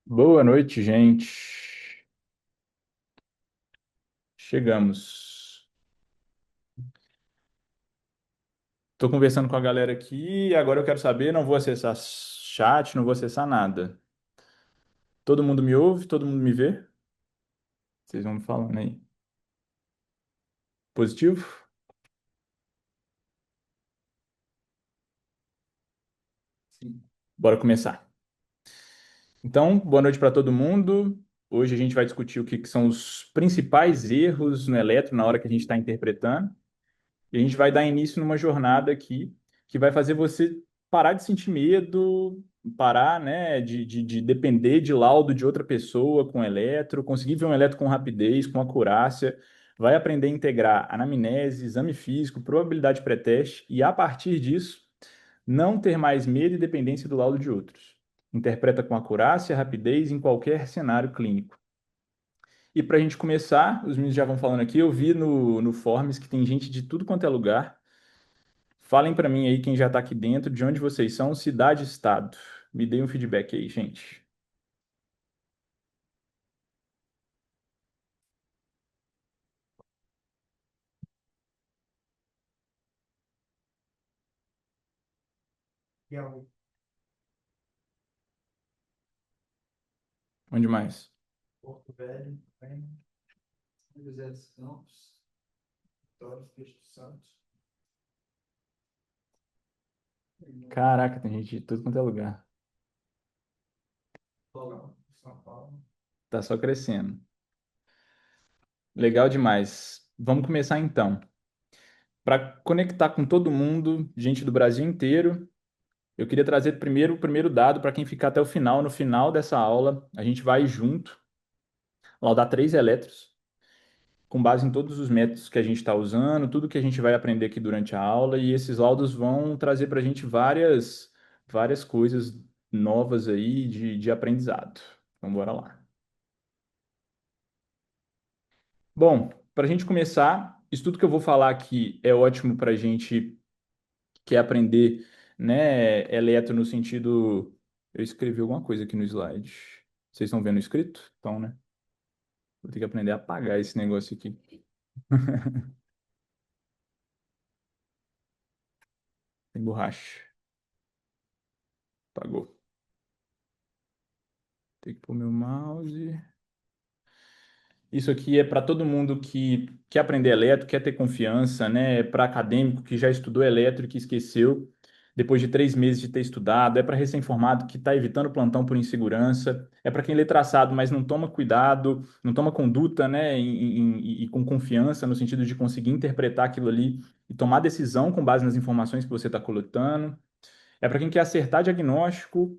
Boa noite, gente. Chegamos. Estou conversando com a galera aqui e agora eu quero saber, não vou acessar chat, não vou acessar nada. Todo mundo me ouve? Todo mundo me vê? Vocês vão me falando aí. Positivo? Sim. Bora começar. Então, boa noite para todo mundo. Hoje a gente vai discutir o que são os principais erros no eletro na hora que a gente está interpretando. E a gente vai dar início numa jornada aqui que vai fazer você parar de sentir medo, parar, né, de depender de laudo de outra pessoa com eletro, conseguir ver um eletro com rapidez, com acurácia, vai aprender a integrar anamnese, exame físico, probabilidade pré-teste e, a partir disso, não ter mais medo e dependência do laudo de outros. Interpreta com acurácia, rapidez em qualquer cenário clínico. E para a gente começar, os meninos já vão falando aqui, eu vi no Forms que tem gente de tudo quanto é lugar. Falem para mim aí quem já está aqui dentro, de onde vocês são, cidade e estado. Me deem um feedback aí, gente. Piauí, Onde mais? Porto Velho, também, São José dos Campos, Vitória, Espírito Santo, Caraca, tem gente de tudo quanto é lugar. Paulão, São Paulo. Tá só crescendo. Legal demais. Vamos começar então. Para conectar com todo mundo, gente do Brasil inteiro, eu queria trazer primeiro o primeiro dado para quem ficar até o final. No final dessa aula, a gente vai junto laudar três elétrons, com base em todos os métodos que a gente está usando, tudo que a gente vai aprender aqui durante a aula, e esses laudos vão trazer para a gente várias coisas novas aí de aprendizado. Então, bora lá. Bom, para a gente começar, isso tudo que eu vou falar aqui é ótimo para a gente que quer aprender, né, eletro no sentido. Eu escrevi alguma coisa aqui no slide. Vocês estão vendo escrito? Então, né? Vou ter que aprender a apagar esse negócio aqui. Tem borracha. Apagou. Tem que pôr meu mouse. Isso aqui é para todo mundo que quer aprender eletro, quer ter confiança, né? É para acadêmico que já estudou eletro e que esqueceu depois de 3 meses de ter estudado. É para recém-formado que está evitando plantão por insegurança. É para quem lê traçado, mas não toma cuidado, não toma conduta, né? E com confiança no sentido de conseguir interpretar aquilo ali e tomar decisão com base nas informações que você está coletando. É para quem quer acertar diagnóstico,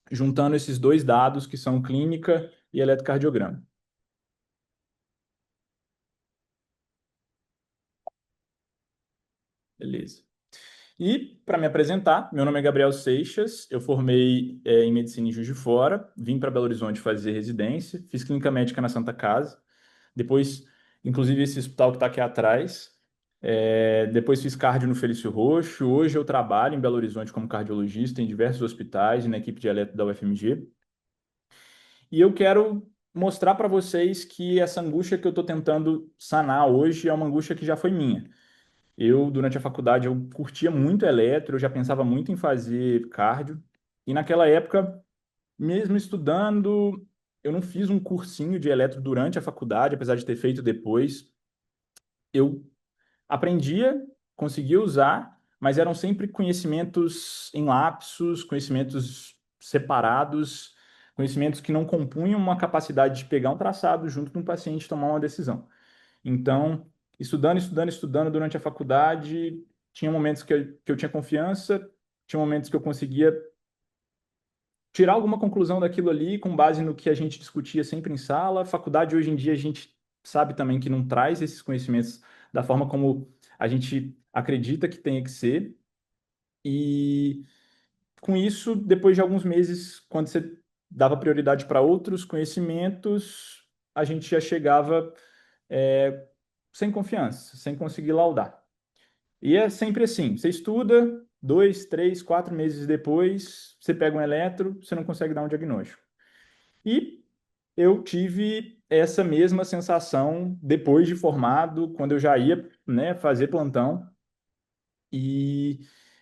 juntando esses dois dados que são clínica e eletrocardiograma. Beleza. E, para me apresentar, meu nome é Gabriel Seixas, eu formei em medicina em Juiz de Fora, vim para Belo Horizonte fazer residência, fiz clínica médica na Santa Casa, depois, inclusive, esse hospital que está aqui atrás, depois fiz cardio no Felício Roxo, hoje eu trabalho em Belo Horizonte como cardiologista em diversos hospitais e na equipe de eletro da UFMG, e eu quero mostrar para vocês que essa angústia que eu estou tentando sanar hoje é uma angústia que já foi minha. Durante a faculdade, eu curtia muito eletro, eu já pensava muito em fazer cardio. E naquela época, mesmo estudando, eu não fiz um cursinho de eletro durante a faculdade, apesar de ter feito depois. Eu aprendia, conseguia usar, mas eram sempre conhecimentos em lapsos, conhecimentos separados, conhecimentos que não compunham uma capacidade de pegar um traçado junto de um paciente e tomar uma decisão. Então, estudando durante a faculdade, tinha momentos que eu tinha confiança, tinha momentos que eu conseguia tirar alguma conclusão daquilo ali com base no que a gente discutia sempre em sala. Faculdade, hoje em dia, a gente sabe também que não traz esses conhecimentos da forma como a gente acredita que tenha que ser. E com isso, depois de alguns meses, quando você dava prioridade para outros conhecimentos, a gente já chegava é, sem confiança, sem conseguir laudar. E é sempre assim: você estuda, 2, 3, 4 meses depois, você pega um eletro, você não consegue dar um diagnóstico. E eu tive essa mesma sensação depois de formado, quando eu já ia, né, fazer plantão. E,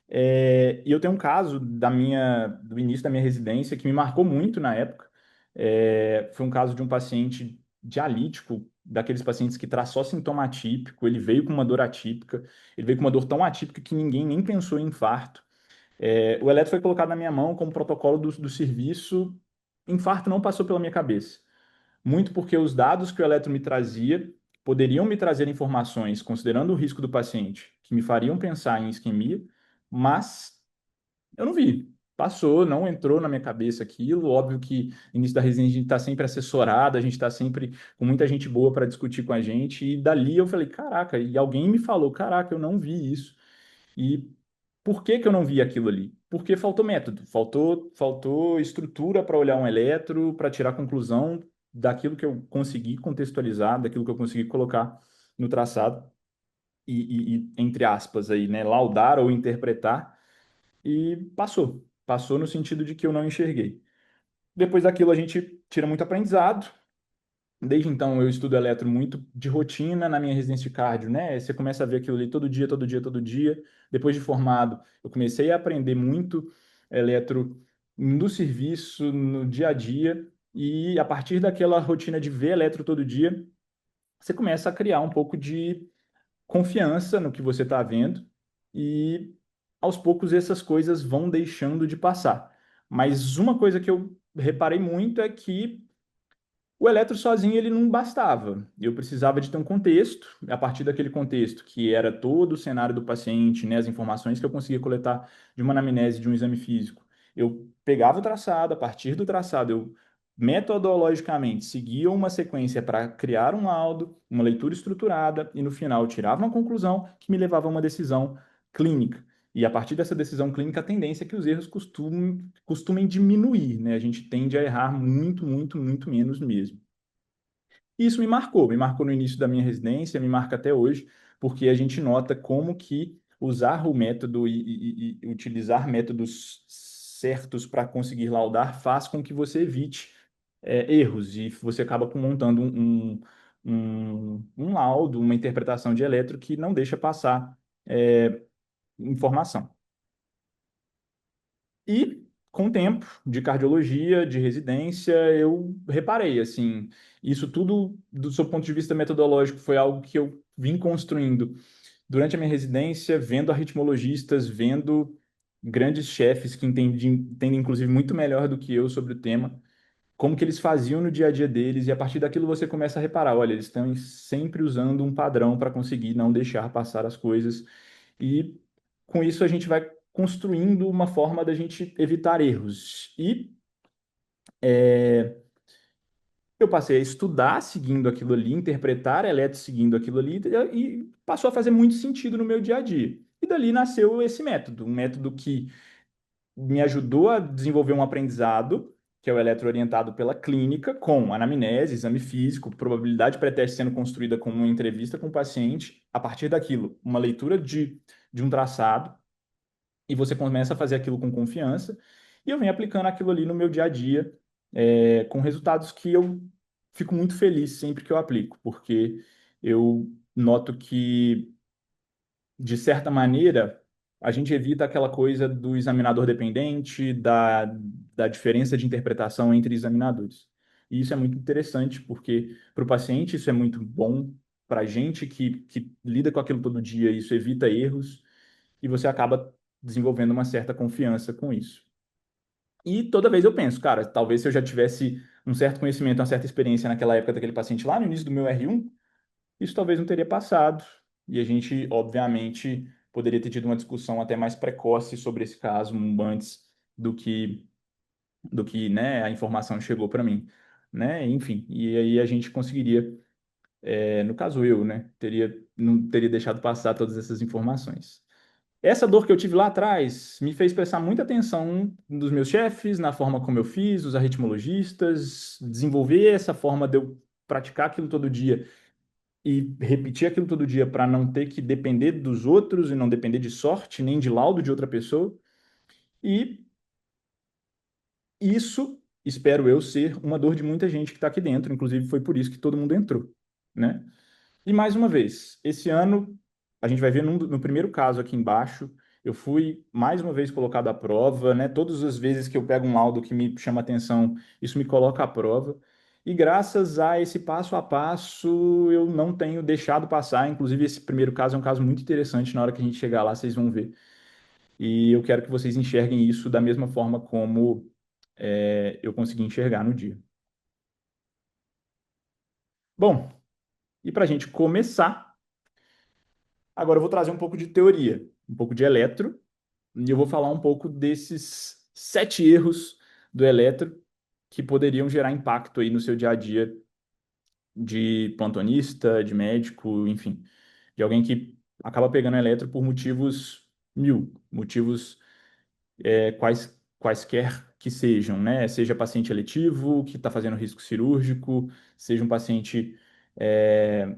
e eu tenho um caso do início da minha residência que me marcou muito na época. Foi um caso de um paciente dialítico, daqueles pacientes que traz só sintoma atípico. Ele veio com uma dor atípica, ele veio com uma dor tão atípica que ninguém nem pensou em infarto. O eletro foi colocado na minha mão como protocolo do serviço. Infarto não passou pela minha cabeça. Muito porque os dados que o eletro me trazia poderiam me trazer informações, considerando o risco do paciente, que me fariam pensar em isquemia, mas eu não vi. Passou, não entrou na minha cabeça aquilo. Óbvio que no início da residência a gente está sempre assessorado, a gente está sempre com muita gente boa para discutir com a gente. E dali eu falei, caraca, e alguém me falou, caraca, eu não vi isso. E por que que eu não vi aquilo ali? Porque faltou método, faltou estrutura para olhar um eletro, para tirar conclusão daquilo que eu consegui contextualizar, daquilo que eu consegui colocar no traçado entre aspas aí, né, laudar ou interpretar e passou no sentido de que eu não enxerguei. Depois daquilo a gente tira muito aprendizado. Desde então eu estudo eletro muito de rotina na minha residência de cardio, né? Você começa a ver aquilo ali todo dia, todo dia, todo dia. Depois de formado, eu comecei a aprender muito eletro no serviço, no dia a dia, e a partir daquela rotina de ver eletro todo dia, você começa a criar um pouco de confiança no que você está vendo e aos poucos essas coisas vão deixando de passar. Mas uma coisa que eu reparei muito é que o eletro sozinho ele não bastava. Eu precisava de ter um contexto, a partir daquele contexto, que era todo o cenário do paciente, né, as informações que eu conseguia coletar de uma anamnese, de um exame físico. Eu pegava o traçado, a partir do traçado eu metodologicamente seguia uma sequência para criar um laudo, uma leitura estruturada e no final eu tirava uma conclusão que me levava a uma decisão clínica. E a partir dessa decisão clínica, a tendência é que os erros costumem diminuir, né? A gente tende a errar muito, muito, muito menos mesmo. E isso me marcou no início da minha residência, me marca até hoje, porque a gente nota como que usar o método e utilizar métodos certos para conseguir laudar faz com que você evite erros e você acaba montando um laudo, uma interpretação de eletro que não deixa passar informação. E com o tempo de cardiologia, de residência, eu reparei, assim, isso tudo, do seu ponto de vista metodológico, foi algo que eu vim construindo durante a minha residência, vendo arritmologistas, vendo grandes chefes que entendem, inclusive, muito melhor do que eu sobre o tema, como que eles faziam no dia a dia deles, e a partir daquilo você começa a reparar, olha, eles estão sempre usando um padrão para conseguir não deixar passar as coisas, e com isso a gente vai construindo uma forma da gente evitar erros. E eu passei a estudar seguindo aquilo ali, interpretar eletro seguindo aquilo ali, e passou a fazer muito sentido no meu dia a dia. E dali nasceu esse método, um método que me ajudou a desenvolver um aprendizado, que é o eletroorientado pela clínica, com anamnese, exame físico, probabilidade pré-teste sendo construída como uma entrevista com o paciente, a partir daquilo, uma leitura de um traçado, e você começa a fazer aquilo com confiança, e eu venho aplicando aquilo ali no meu dia a dia, com resultados que eu fico muito feliz sempre que eu aplico, porque eu noto que de certa maneira, a gente evita aquela coisa do examinador dependente, da diferença de interpretação entre examinadores. E isso é muito interessante, porque para o paciente isso é muito bom, para a gente que lida com aquilo todo dia, isso evita erros, e você acaba desenvolvendo uma certa confiança com isso. E toda vez eu penso, cara, talvez se eu já tivesse um certo conhecimento, uma certa experiência naquela época daquele paciente lá no início do meu R1, isso talvez não teria passado, e a gente, obviamente, poderia ter tido uma discussão até mais precoce sobre esse caso, antes do que, né, a informação chegou para mim, né? Enfim, e aí a gente conseguiria, no caso eu, né, não teria deixado passar todas essas informações. Essa dor que eu tive lá atrás me fez prestar muita atenção dos meus chefes, na forma como eu fiz, os arritmologistas, desenvolver essa forma de eu praticar aquilo todo dia e repetir aquilo todo dia para não ter que depender dos outros e não depender de sorte nem de laudo de outra pessoa. E isso espero eu ser uma dor de muita gente que está aqui dentro, inclusive foi por isso que todo mundo entrou, né? E mais uma vez, esse ano, a gente vai ver no primeiro caso aqui embaixo, eu fui mais uma vez colocado à prova, né? Todas as vezes que eu pego um laudo que me chama atenção, isso me coloca à prova. E graças a esse passo a passo, eu não tenho deixado passar. Inclusive, esse primeiro caso é um caso muito interessante. Na hora que a gente chegar lá, vocês vão ver. E eu quero que vocês enxerguem isso da mesma forma como eu consegui enxergar no dia. Bom, e para a gente começar, agora eu vou trazer um pouco de teoria, um pouco de eletro, e eu vou falar um pouco desses 7 erros do eletro que poderiam gerar impacto aí no seu dia a dia de plantonista, de médico, enfim, de alguém que acaba pegando eletro por motivos mil, motivos quaisquer que sejam, né? Seja paciente eletivo, que está fazendo risco cirúrgico, seja um paciente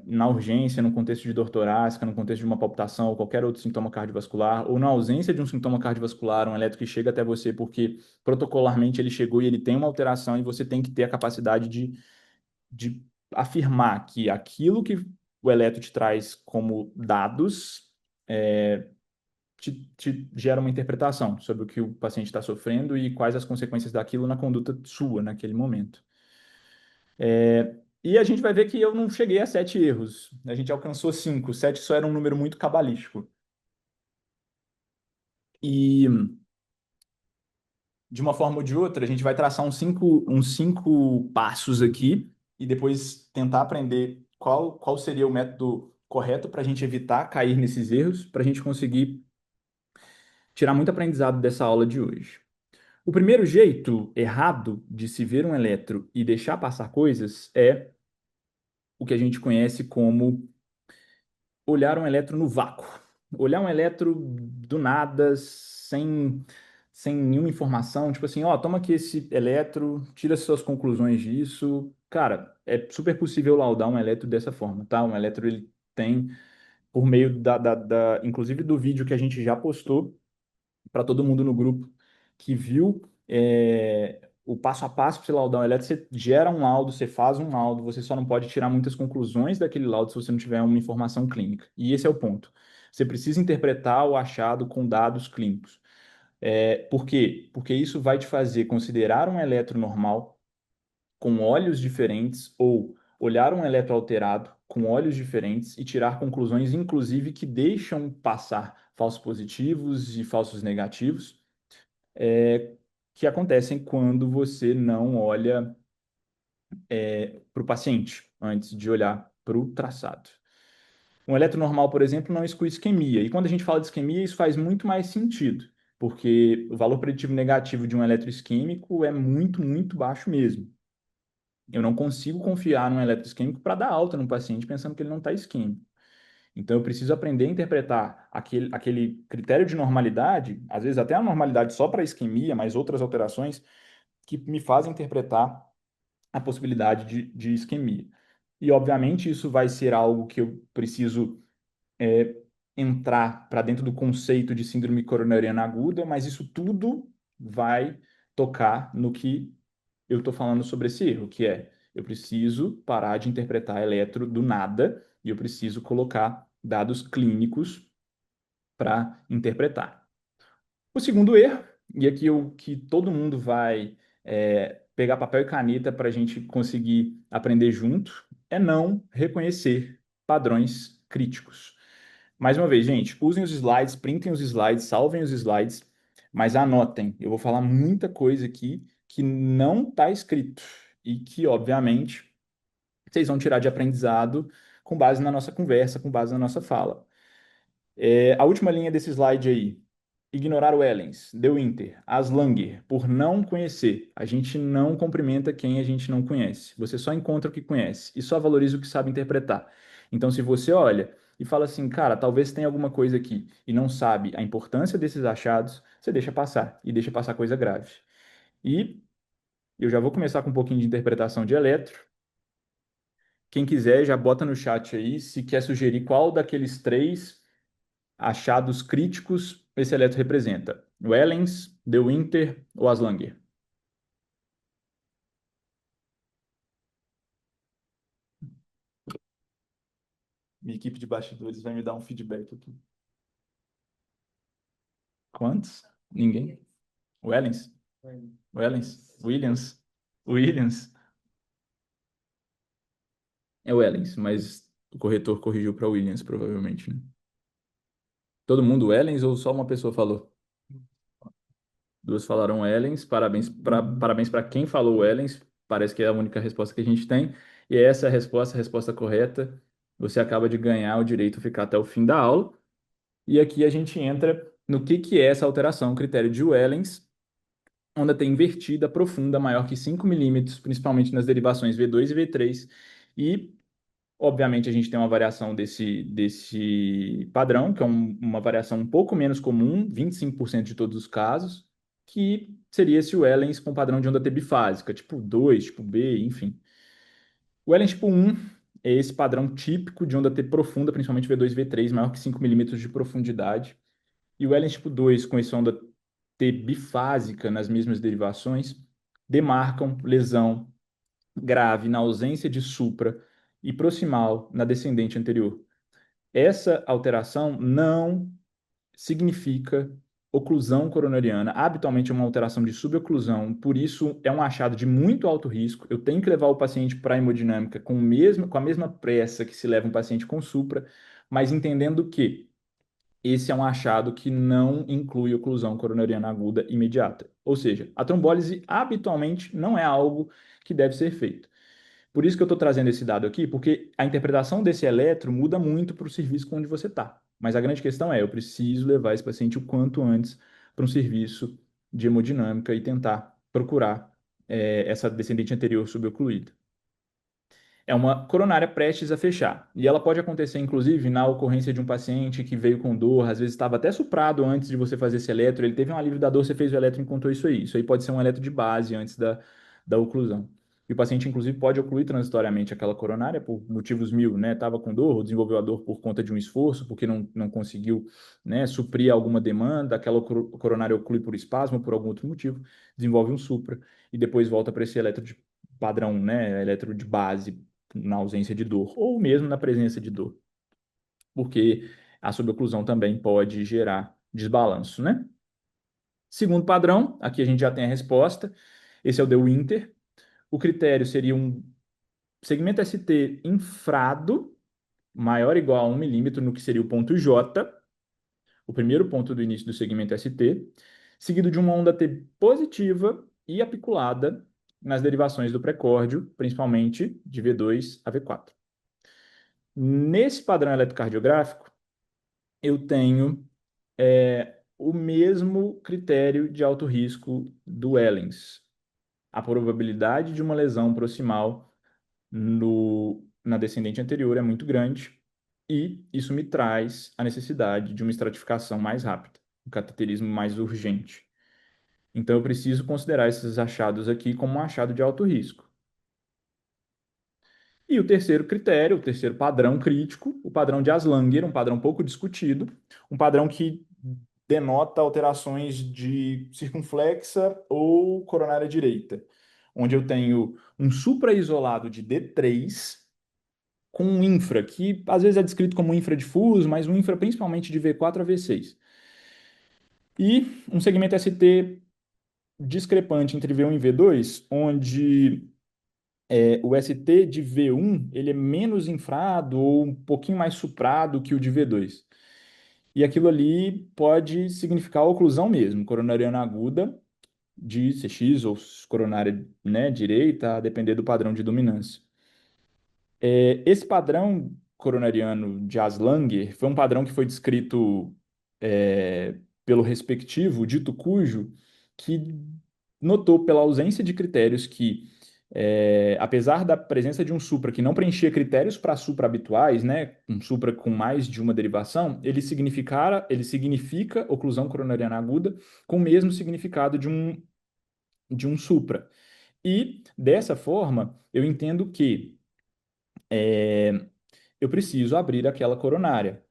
na urgência, no contexto de dor torácica, no contexto de uma palpitação ou qualquer outro sintoma cardiovascular, ou na ausência de um sintoma cardiovascular, um eletro que chega até você porque protocolarmente ele chegou e ele tem uma alteração e você tem que ter a capacidade de afirmar que aquilo que o eletro te traz como dados te gera uma interpretação sobre o que o paciente está sofrendo e quais as consequências daquilo na conduta sua naquele momento. E a gente vai ver que eu não cheguei a 7 erros. A gente alcançou 5. 7 só era um número muito cabalístico. E, de uma forma ou de outra, a gente vai traçar uns cinco passos aqui e depois tentar aprender qual seria o método correto para a gente evitar cair nesses erros, para a gente conseguir tirar muito aprendizado dessa aula de hoje. O primeiro jeito errado de se ver um eletro e deixar passar coisas é o que a gente conhece como olhar um eletro no vácuo. Olhar um eletro do nada, sem nenhuma informação, tipo assim, ó, toma aqui esse eletro, tira suas conclusões disso. Cara, é super possível laudar um eletro dessa forma, tá? Um eletro, ele tem, por meio inclusive do vídeo que a gente já postou, para todo mundo no grupo que viu o passo a passo para você laudar um eletro, você gera um laudo, você faz um laudo, você só não pode tirar muitas conclusões daquele laudo se você não tiver uma informação clínica. E esse é o ponto. Você precisa interpretar o achado com dados clínicos. Por quê? Porque isso vai te fazer considerar um eletro normal com olhos diferentes ou olhar um eletro alterado com olhos diferentes e tirar conclusões, inclusive, que deixam passar falsos positivos e falsos negativos é, que acontecem quando você não olha para o paciente antes de olhar para o traçado. Um eletronormal, por exemplo, não exclui isquemia. E quando a gente fala de isquemia, isso faz muito mais sentido, porque o valor preditivo negativo de um eletroisquêmico é muito, muito baixo mesmo. Eu não consigo confiar num eletroisquêmico para dar alta no paciente pensando que ele não está isquêmico. Então, eu preciso aprender a interpretar aquele critério de normalidade, às vezes até a normalidade só para isquemia, mas outras alterações, que me fazem interpretar a possibilidade de isquemia. E, obviamente, isso vai ser algo que eu preciso é, entrar para dentro do conceito de síndrome coronariana aguda, mas isso tudo vai tocar no que eu estou falando sobre esse erro, que é eu preciso parar de interpretar eletro do nada e eu preciso colocar dados clínicos para interpretar. O segundo erro, e aqui o que todo mundo vai pegar papel e caneta para a gente conseguir aprender junto, é não reconhecer padrões críticos. Mais uma vez, gente, usem os slides, printem os slides, salvem os slides, mas anotem. Eu vou falar muita coisa aqui que não está escrito e que, obviamente, vocês vão tirar de aprendizado com base na nossa conversa, com base na nossa fala. A última linha desse slide aí. Ignorar o Ellens, De Winter, Aslanger, por não conhecer. A gente não cumprimenta quem a gente não conhece. Você só encontra o que conhece e só valoriza o que sabe interpretar. Então, se você olha e fala assim, cara, talvez tenha alguma coisa aqui e não sabe a importância desses achados, você deixa passar e deixa passar coisa grave. E eu já vou começar com um pouquinho de interpretação de eletro. Quem quiser, já bota no chat aí se quer sugerir qual daqueles três achados críticos esse eletro representa. O Ellens, De Winter ou Aslanger? Minha equipe de bastidores vai me dar um feedback aqui. Quantos? Ninguém? Wellens? Wellens? Williams? Williams? É Wellens, mas o corretor corrigiu para Williams, provavelmente, né? Todo mundo Wellens ou só uma pessoa falou? Duas falaram Wellens. Parabéns para quem falou Wellens. Parece que é a única resposta que a gente tem. E essa é a resposta correta. Você acaba de ganhar o direito de ficar até o fim da aula. E aqui a gente entra no que é essa alteração, o critério de Wellens, onda T invertida profunda maior que 5 milímetros, principalmente nas derivações V2 e V3. E, obviamente, a gente tem uma variação desse padrão, que é uma variação um pouco menos comum, 25% de todos os casos, que seria esse Wellens com padrão de onda T bifásica, tipo 2, tipo B, enfim. O Wellens tipo 1 é esse padrão típico de onda T profunda, principalmente V2 e V3, maior que 5 milímetros de profundidade. E o Wellens tipo 2, com essa onda T bifásica nas mesmas derivações, demarcam lesão grave na ausência de supra e proximal na descendente anterior. Essa alteração não significa oclusão coronariana. Habitualmente é uma alteração de suboclusão, por isso é um achado de muito alto risco. Eu tenho que levar o paciente para a hemodinâmica com a mesma pressa que se leva um paciente com supra, mas entendendo que esse é um achado que não inclui oclusão coronariana aguda imediata. Ou seja, a trombólise habitualmente não é algo que deve ser feito. Por isso que eu estou trazendo esse dado aqui, porque a interpretação desse eletro muda muito para o serviço onde você está. Mas a grande questão é, eu preciso levar esse paciente o quanto antes para um serviço de hemodinâmica e tentar procurar essa descendente anterior subocluída. É uma coronária prestes a fechar. E ela pode acontecer, inclusive, na ocorrência de um paciente que veio com dor, às vezes estava até suprado antes de você fazer esse eletro, ele teve um alívio da dor, você fez o eletro e encontrou isso aí. Isso aí pode ser um eletro de base antes da oclusão. E o paciente, inclusive, pode ocluir transitoriamente aquela coronária por motivos mil, né? Estava com dor, ou desenvolveu a dor por conta de um esforço, porque não conseguiu, né, suprir alguma demanda, aquela coronária oclui por espasmo, por algum outro motivo, desenvolve um supra, e depois volta para esse eletro de padrão, né, eletro de base, na ausência de dor, ou mesmo na presença de dor, porque a suboclusão também pode gerar desbalanço, né? Segundo padrão, aqui a gente já tem a resposta, esse é o de Winter. O critério seria um segmento ST infrado, maior ou igual a 1 milímetro, no que seria o ponto J, o primeiro ponto do início do segmento ST, seguido de uma onda T positiva e apiculada nas derivações do precórdio, principalmente de V2 a V4. Nesse padrão eletrocardiográfico, eu tenho o mesmo critério de alto risco do Wellens. A probabilidade de uma lesão proximal na descendente anterior é muito grande e isso me traz a necessidade de uma estratificação mais rápida, um cateterismo mais urgente. Então, eu preciso considerar esses achados aqui como um achado de alto risco. E o terceiro critério, o terceiro padrão crítico, o padrão de Aslanger, um padrão pouco discutido, um padrão que denota alterações de circunflexa ou coronária direita, onde eu tenho um supraиsolado de D3 com um infra, que às vezes é descrito como infra difuso, mas um infra principalmente de V4 a V6. E um segmento ST discrepante entre V1 e V2, onde o ST de V1 ele é menos infrado ou um pouquinho mais suprado que o de V2. E aquilo ali pode significar oclusão mesmo, coronariana aguda de CX ou coronária, né, direita, a depender do padrão de dominância. Esse padrão coronariano de Aslanger foi um padrão que foi descrito pelo respectivo dito cujo, que notou pela ausência de critérios que, apesar da presença de um supra que não preenchia critérios para supra habituais, né, um supra com mais de uma derivação, ele significa oclusão coronariana aguda com o mesmo significado de um supra. E, dessa forma, eu entendo que eu preciso abrir aquela coronária.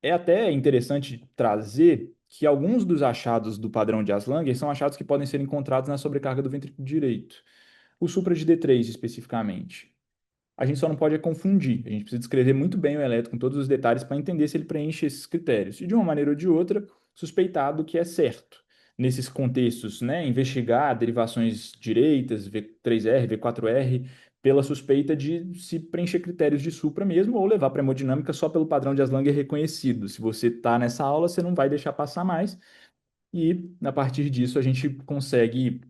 É até interessante trazer que alguns dos achados do padrão de Aslanger são achados que podem ser encontrados na sobrecarga do ventrículo direito. O supra de D3 especificamente. a gente só não pode confundir. A gente precisa descrever muito bem o elétron com todos os detalhes para entender se ele preenche esses critérios. E de uma maneira ou de outra, suspeitar do que é certo. Nesses contextos, né, investigar derivações direitas, V3R, V4R, pela suspeita de se preencher critérios de supra mesmo, ou levar para a hemodinâmica só pelo padrão de Aslanger reconhecido. Se você está nessa aula, você não vai deixar passar mais, e a partir disso a gente consegue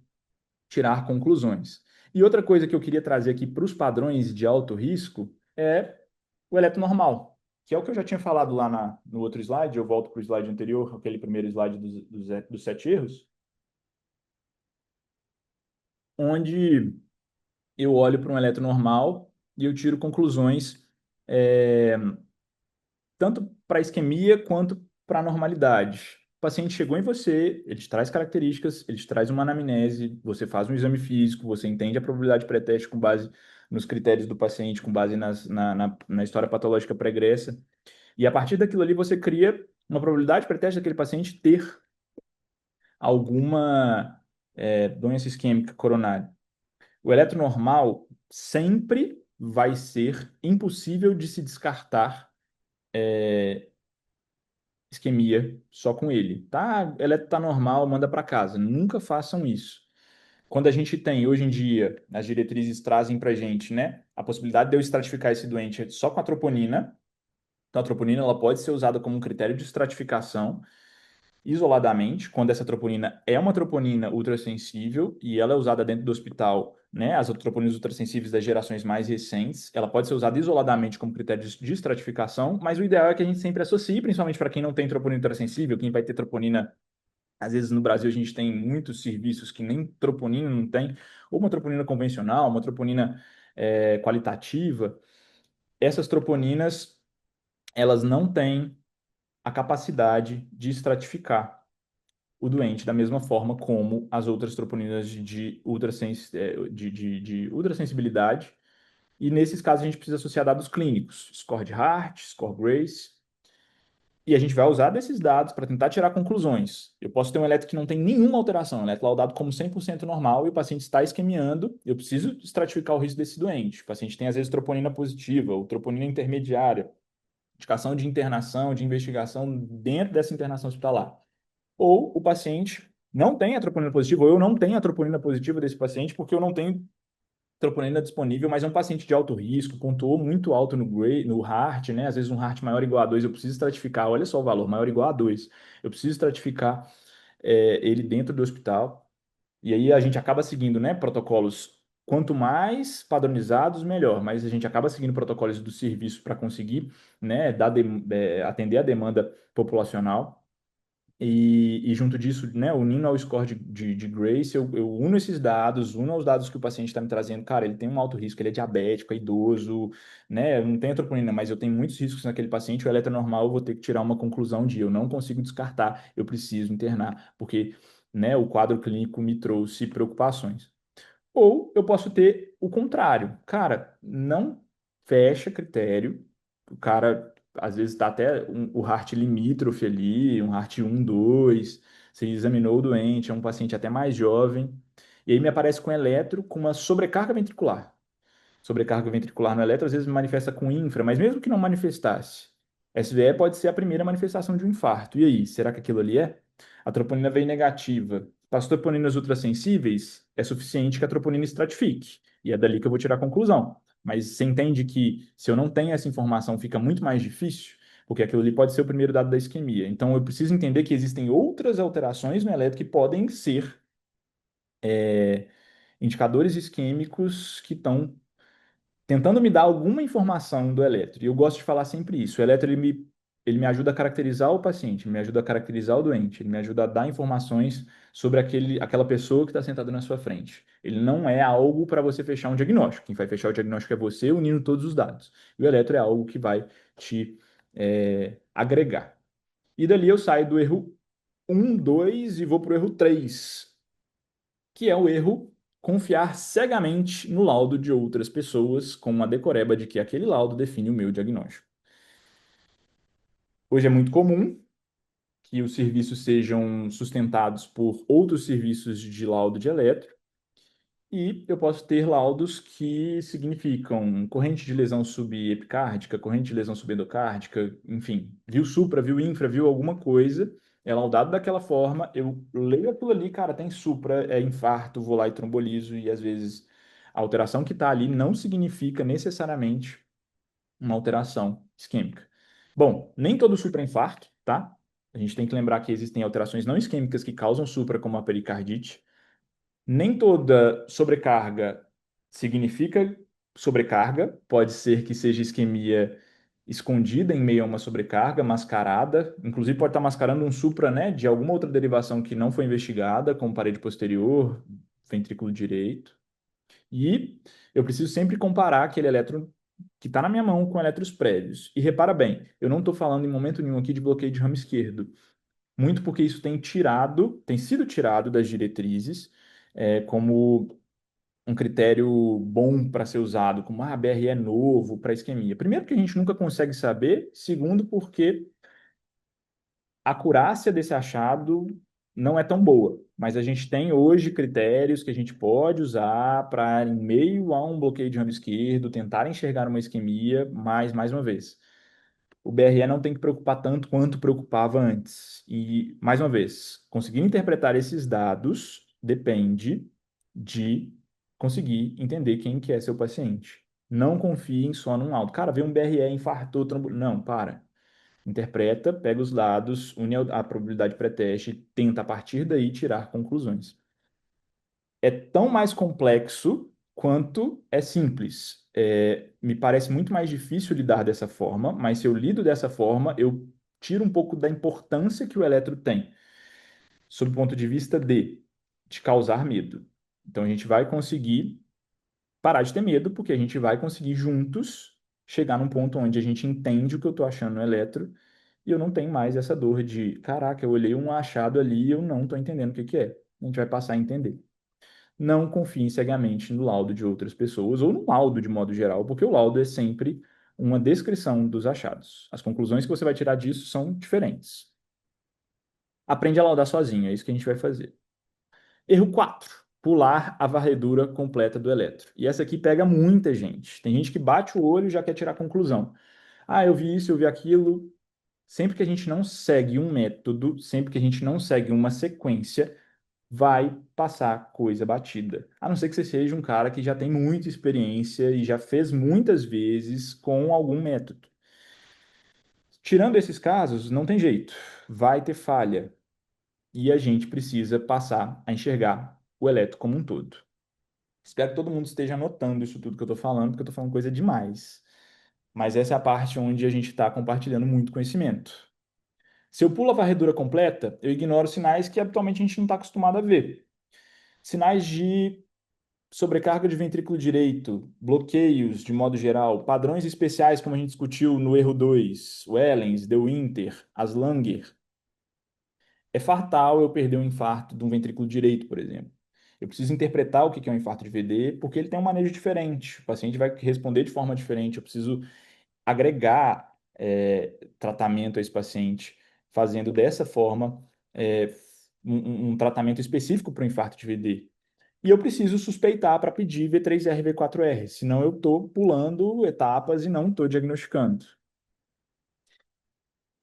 tirar conclusões. E outra coisa que eu queria trazer aqui para os padrões de alto risco é o eletronormal, que é o que eu já tinha falado lá no outro slide. Eu volto para o slide anterior, aquele primeiro slide dos 7 erros, onde eu olho para um eletronormal e eu tiro conclusões é, tanto para a isquemia quanto para a normalidade. O paciente chegou em você, ele te traz características, ele te traz uma anamnese, você faz um exame físico, você entende a probabilidade pré-teste com base nos critérios do paciente, com base na história patológica pregressa, e a partir daquilo ali você cria uma probabilidade pré-teste daquele paciente ter alguma doença isquêmica coronária. O eletronormal sempre vai ser impossível de se descartar isquemia só com ele. Tá, eletro tá normal, manda para casa. Nunca façam isso. Quando a gente tem, hoje em dia, as diretrizes trazem para gente, né, a possibilidade de eu estratificar esse doente só com a troponina. Então, a troponina ela pode ser usada como um critério de estratificação isoladamente, quando essa troponina é uma troponina ultrassensível e ela é usada dentro do hospital, né? As troponinas ultrassensíveis das gerações mais recentes, ela pode ser usada isoladamente como critério de estratificação, mas o ideal é que a gente sempre associe, principalmente para quem não tem troponina ultrassensível, quem vai ter troponina. Às vezes no Brasil a gente tem muitos serviços que nem troponina não tem, ou uma troponina convencional, uma troponina qualitativa. Essas troponinas, elas não têm a capacidade de estratificar o doente da mesma forma como as outras troponinas de ultrassensibilidade. E nesses casos a gente precisa associar dados clínicos, score de Hart, score Grace, e a gente vai usar desses dados para tentar tirar conclusões. Eu posso ter um eletro que não tem nenhuma alteração, um eletro laudado como 100% normal e o paciente está isquemiando, eu preciso estratificar o risco desse doente. O paciente tem às vezes troponina positiva ou troponina intermediária, indicação de internação, de investigação dentro dessa internação hospitalar. Ou o paciente não tem a troponina positiva, ou eu não tenho a troponina positiva desse paciente porque eu não tenho troponina disponível, mas é um paciente de alto risco, pontuou muito alto no Hart, né? Às vezes um Hart maior ou igual a 2, eu preciso estratificar, olha só o valor, maior ou igual a 2. Eu preciso estratificar ele dentro do hospital. E aí a gente acaba seguindo, né, protocolos quanto mais padronizados, melhor, mas a gente acaba seguindo protocolos do serviço para conseguir, né, atender a demanda populacional. E junto disso, né, unindo ao score de Grace, eu uno esses dados, uno aos dados que o paciente está me trazendo. Cara, ele tem um alto risco, ele é diabético, é idoso, né? Não tem troponina, mas eu tenho muitos riscos naquele paciente. O eletro normal, eu vou ter que tirar uma conclusão de eu não consigo descartar, eu preciso internar, porque, né, o quadro clínico me trouxe preocupações. Ou eu posso ter o contrário. Cara, não fecha critério. O cara, às vezes, está até o heart limítrofe ali, um heart 1, 2. Você examinou o doente, é um paciente até mais jovem. E aí me aparece com eletro, com uma sobrecarga ventricular. Sobrecarga ventricular no eletro às vezes manifesta com infra, mas mesmo que não manifestasse, SVE pode ser a primeira manifestação de um infarto. E aí, será que aquilo ali é? A troponina veio negativa. Para as troponinas ultrassensíveis, é suficiente que a troponina estratifique. E é dali que eu vou tirar a conclusão. Mas você entende que se eu não tenho essa informação, fica muito mais difícil, porque aquilo ali pode ser o primeiro dado da isquemia. Então eu preciso entender que existem outras alterações no eletro que podem ser indicadores isquêmicos que estão tentando me dar alguma informação do eletro. E eu gosto de falar sempre isso. O eletro ele me ajuda a caracterizar o paciente, ele me ajuda a caracterizar o doente, ele me ajuda a dar informações sobre aquela pessoa que está sentada na sua frente. Ele não é algo para você fechar um diagnóstico. Quem vai fechar o diagnóstico é você, unindo todos os dados. E o eletro é algo que vai te agregar. E dali eu saio do erro um, 2 e vou para o erro 3, que é o erro confiar cegamente no laudo de outras pessoas, com uma decoreba de que aquele laudo define o meu diagnóstico. Hoje é muito comum que os serviços sejam sustentados por outros serviços de laudo de eletro, E eu posso ter laudos que significam corrente de lesão subepicárdica, corrente de lesão subendocárdica, enfim, viu supra, viu infra, viu alguma coisa, é laudado daquela forma, eu leio aquilo ali, cara, tem supra, é infarto, vou lá e trombolizo, e às vezes a alteração que está ali não significa necessariamente uma alteração isquêmica. Bom, nem todo supra é infarto, tá? A gente tem que lembrar que existem alterações não isquêmicas que causam supra, como a pericardite. Nem toda sobrecarga significa sobrecarga, pode ser que seja isquemia escondida em meio a uma sobrecarga, mascarada, inclusive pode estar mascarando um supra, né, de alguma outra derivação que não foi investigada, como parede posterior, ventrículo direito. E eu preciso sempre comparar aquele elétron que está na minha mão com elétrons prévios. E repara bem, eu não estou falando em momento nenhum aqui de bloqueio de ramo esquerdo, muito porque isso tem sido tirado das diretrizes, como um critério bom para ser usado, como BRE é novo para isquemia. Primeiro, porque a gente nunca consegue saber. Segundo, porque a acurácia desse achado não é tão boa. Mas a gente tem hoje critérios que a gente pode usar para, em meio a um bloqueio de ramo esquerdo, tentar enxergar uma isquemia, mas, mais uma vez, o BRE não tem que preocupar tanto quanto preocupava antes. E, mais uma vez, conseguir interpretar esses dados depende de conseguir entender quem que é seu paciente. Não confie só num laudo. Cara, veio um BRE, infartou, Não, para. Interpreta, pega os dados, une a probabilidade pré-teste, tenta a partir daí tirar conclusões. É tão mais complexo quanto é simples. Me parece muito mais difícil lidar dessa forma, mas se eu lido dessa forma, eu tiro um pouco da importância que o eletro tem, sob o ponto de vista de causar medo. Então a gente vai conseguir parar de ter medo, porque a gente vai conseguir juntos chegar num ponto onde a gente entende o que eu estou achando no eletro e eu não tenho mais essa dor de, caraca, eu olhei um achado ali e eu não estou entendendo o que que é. A gente vai passar a entender. Não confie cegamente no laudo de outras pessoas ou no laudo de modo geral, porque o laudo é sempre uma descrição dos achados. As conclusões que você vai tirar disso são diferentes. Aprende a laudar sozinho, é isso que a gente vai fazer. Erro 4: pular a varredura completa do eletro. E essa aqui pega muita gente. Tem gente que bate o olho e já quer tirar a conclusão. Eu vi isso, eu vi aquilo. Sempre que a gente não segue um método, sempre que a gente não segue uma sequência, vai passar coisa batida. A não ser que você seja um cara que já tem muita experiência e já fez muitas vezes com algum método. Tirando esses casos, não tem jeito. Vai ter falha. E a gente precisa passar a enxergar o eletro como um todo. Espero que todo mundo esteja anotando isso tudo que eu estou falando, porque eu estou falando coisa demais. Mas essa é a parte onde a gente está compartilhando muito conhecimento. Se eu pulo a varredura completa, eu ignoro sinais que habitualmente a gente não está acostumado a ver. Sinais de sobrecarga de ventrículo direito, bloqueios de modo geral, padrões especiais, como a gente discutiu no erro 2, Wellens, De Winter, Aslanger. É fatal eu perder um infarto de um ventrículo direito, por exemplo. Eu preciso interpretar o que é um infarto de VD, porque ele tem um manejo diferente. O paciente vai responder de forma diferente. Eu preciso agregar tratamento a esse paciente, fazendo dessa forma um tratamento específico para o infarto de VD. E eu preciso suspeitar para pedir V3R, V4R, senão eu estou pulando etapas e não estou diagnosticando.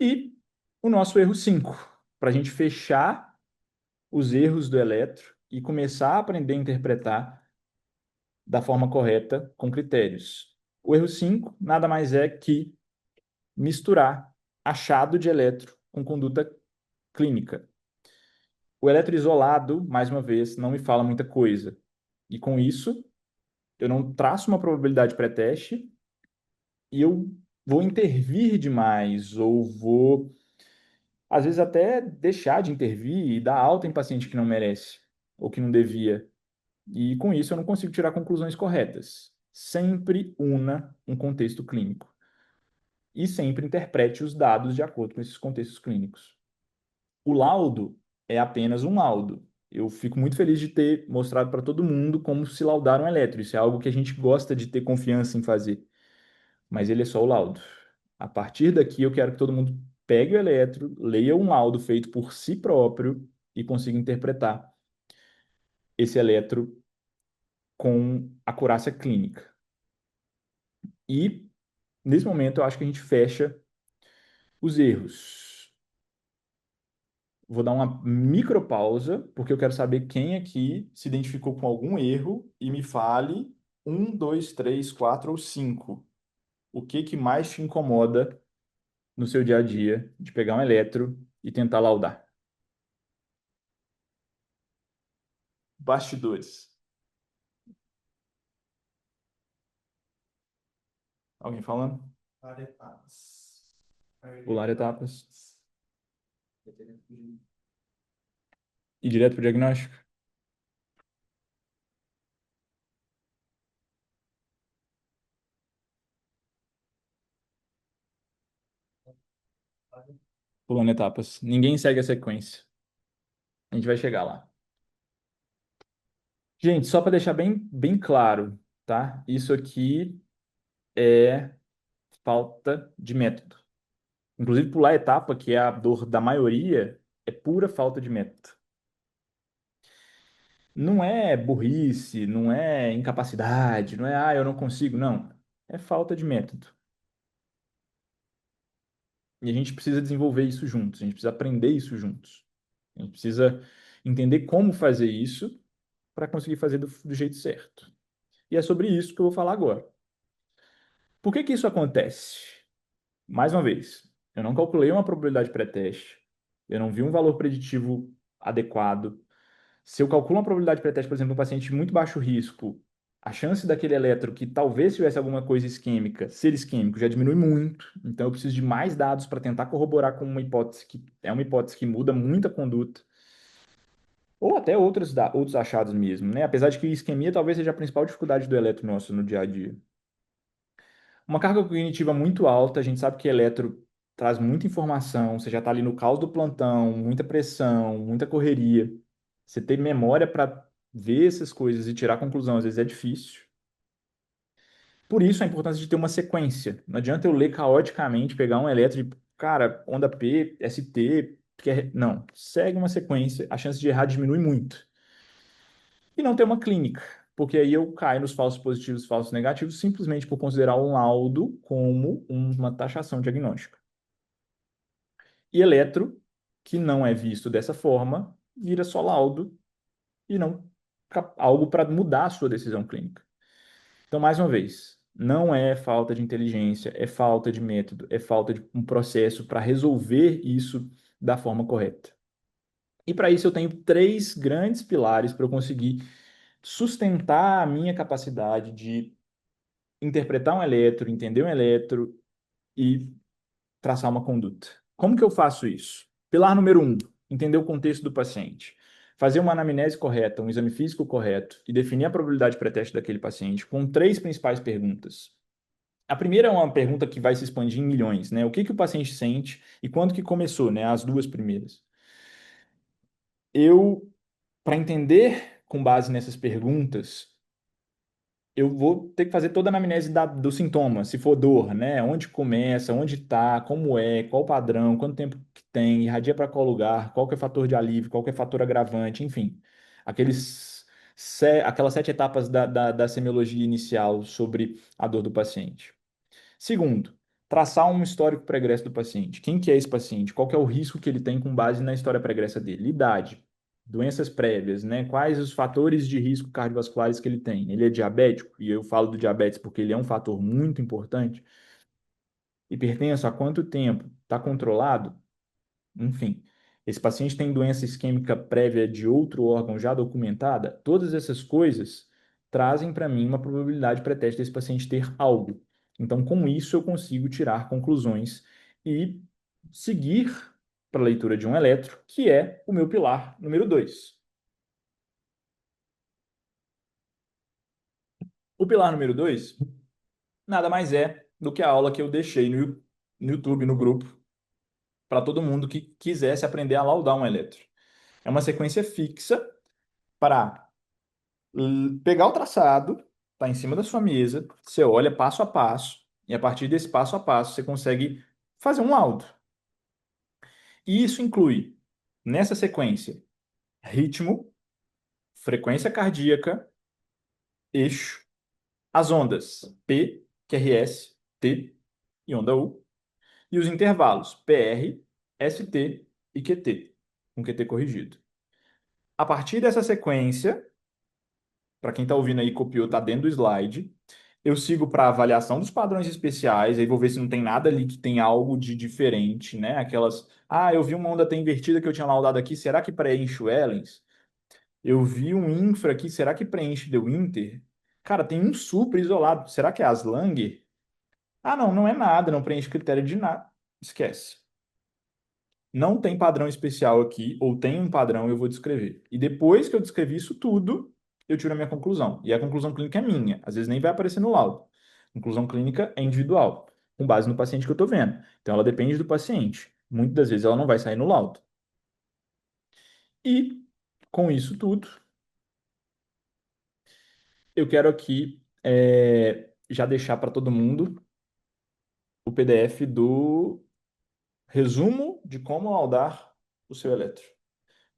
E o nosso erro 5, para a gente fechar os erros do eletro e começar a aprender a interpretar da forma correta com critérios. O erro 5 nada mais é que misturar achado de eletro com conduta clínica. O eletro isolado, mais uma vez, não me fala muita coisa. E com isso, eu não traço uma probabilidade pré-teste e eu vou intervir demais ou vou, às vezes, até deixar de intervir e dar alta em paciente que não merece ou que não devia. E com isso eu não consigo tirar conclusões corretas. Sempre una um contexto clínico e sempre interprete os dados de acordo com esses contextos clínicos. O laudo é apenas um laudo. Eu fico muito feliz de ter mostrado para todo mundo como se laudar um eletro. Isso é algo que a gente gosta de ter confiança em fazer. Mas ele é só o laudo. A partir daqui, eu quero que todo mundo pegue o eletro, leia um laudo feito por si próprio e consiga interpretar esse eletro com acurácia clínica. E, nesse momento, eu acho que a gente fecha os erros. Vou dar uma micropausa, porque eu quero saber quem aqui se identificou com algum erro e me fale um, dois, três, quatro ou cinco. O que que mais te incomoda no seu dia a dia de pegar um eletro e tentar laudar? Bastidores. Alguém falando? Etapas. Pular etapas. Ir direto para o diagnóstico? Pulando etapas. Ninguém segue a sequência. A gente vai chegar lá. Gente, só para deixar bem claro, tá? Isso aqui é falta de método. Inclusive, pular etapa, que é a dor da maioria, é pura falta de método. Não é burrice, não é incapacidade, não é, eu não consigo, não. É falta de método. E a gente precisa desenvolver isso juntos, a gente precisa aprender isso juntos. A gente precisa entender como fazer isso para conseguir fazer do jeito certo. E é sobre isso que eu vou falar agora. Por que que isso acontece? Mais uma vez, eu não calculei uma probabilidade pré-teste, eu não vi um valor preditivo adequado. Se eu calculo uma probabilidade pré-teste, por exemplo, um paciente de muito baixo risco, a chance daquele eletro que talvez tivesse alguma coisa isquêmica, ser isquêmico, já diminui muito. Então eu preciso de mais dados para tentar corroborar com uma hipótese que é uma hipótese que muda muito a conduta. Ou até outros achados mesmo, né? Apesar de que isquemia talvez seja a principal dificuldade do eletro nosso no dia a dia. Uma carga cognitiva muito alta, a gente sabe que eletro traz muita informação, você já está ali no caos do plantão, muita pressão, muita correria. Você ter memória para ver essas coisas e tirar conclusão, às vezes é difícil. Por isso a importância de ter uma sequência. Não adianta eu ler caoticamente, pegar um eletro e, cara, onda P, ST, não, segue uma sequência, a chance de errar diminui muito. E não ter uma clínica, porque aí eu caio nos falsos positivos e falsos negativos simplesmente por considerar um laudo como uma taxação diagnóstica. E eletro, que não é visto dessa forma, vira só laudo e não algo para mudar a sua decisão clínica. Então, mais uma vez, não é falta de inteligência, é falta de método, é falta de um processo para resolver isso da forma correta. E para isso eu tenho três grandes pilares para eu conseguir sustentar a minha capacidade de interpretar um eletro, entender um eletro e traçar uma conduta. Como que eu faço isso? Pilar número um, entender o contexto do paciente. Fazer uma anamnese correta, um exame físico correto e definir a probabilidade pré-teste daquele paciente com três principais perguntas. A primeira é uma pergunta que vai se expandir em milhões, né? O que que o paciente sente e quando que começou, né? As duas primeiras. Eu, para entender com base nessas perguntas, eu vou ter que fazer toda a anamnese do sintoma, se for dor, né? Onde começa, onde está, como é, qual o padrão, quanto tempo que tem, irradia para qual lugar, qual que é o fator de alívio, qual que é o fator agravante, enfim. Aquelas sete etapas da semiologia inicial sobre a dor do paciente. Segundo, traçar um histórico pregresso do paciente. Quem que é esse paciente? Qual que é o risco que ele tem com base na história pregressa dele? Idade, doenças prévias, né? Quais os fatores de risco cardiovasculares que ele tem? Ele é diabético, e eu falo do diabetes porque ele é um fator muito importante. Hipertenso, há quanto tempo? Está controlado? Enfim, esse paciente tem doença isquêmica prévia de outro órgão já documentada? Todas essas coisas trazem para mim uma probabilidade pré-teste desse paciente ter algo. Então, com isso, eu consigo tirar conclusões e seguir para a leitura de um eletro, que é o meu pilar número 2. O pilar número 2 nada mais é do que a aula que eu deixei no YouTube, no grupo, para todo mundo que quisesse aprender a laudar um eletro. É uma sequência fixa para pegar o traçado, tá em cima da sua mesa, você olha passo a passo, e a partir desse passo a passo você consegue fazer um laudo. E isso inclui, nessa sequência, ritmo, frequência cardíaca eixo, as ondas P, QRS, T e onda U, e os intervalos PR, ST e QT, com QT corrigido. A partir dessa sequência, para quem está ouvindo aí, copiou, está dentro do slide. Eu sigo para avaliação dos padrões especiais, aí vou ver se não tem nada ali que tem algo de diferente, né? Aquelas, eu vi uma onda T invertida que eu tinha laudado aqui, será que preenche o Ellens? Eu vi um infra aqui, será que preenche The Winter? Cara, tem um super isolado, será que é as Langer? Ah, não, não é nada, não preenche critério de nada. Esquece. Não tem padrão especial aqui, ou tem um padrão, eu vou descrever. E depois que eu descrevi isso tudo, eu tiro a minha conclusão. E a conclusão clínica é minha, às vezes nem vai aparecer no laudo. Conclusão clínica é individual, com base no paciente que eu estou vendo. Então ela depende do paciente. Muitas das vezes ela não vai sair no laudo. E com isso tudo, eu quero aqui já deixar para todo mundo o PDF do resumo de como laudar o seu eletro.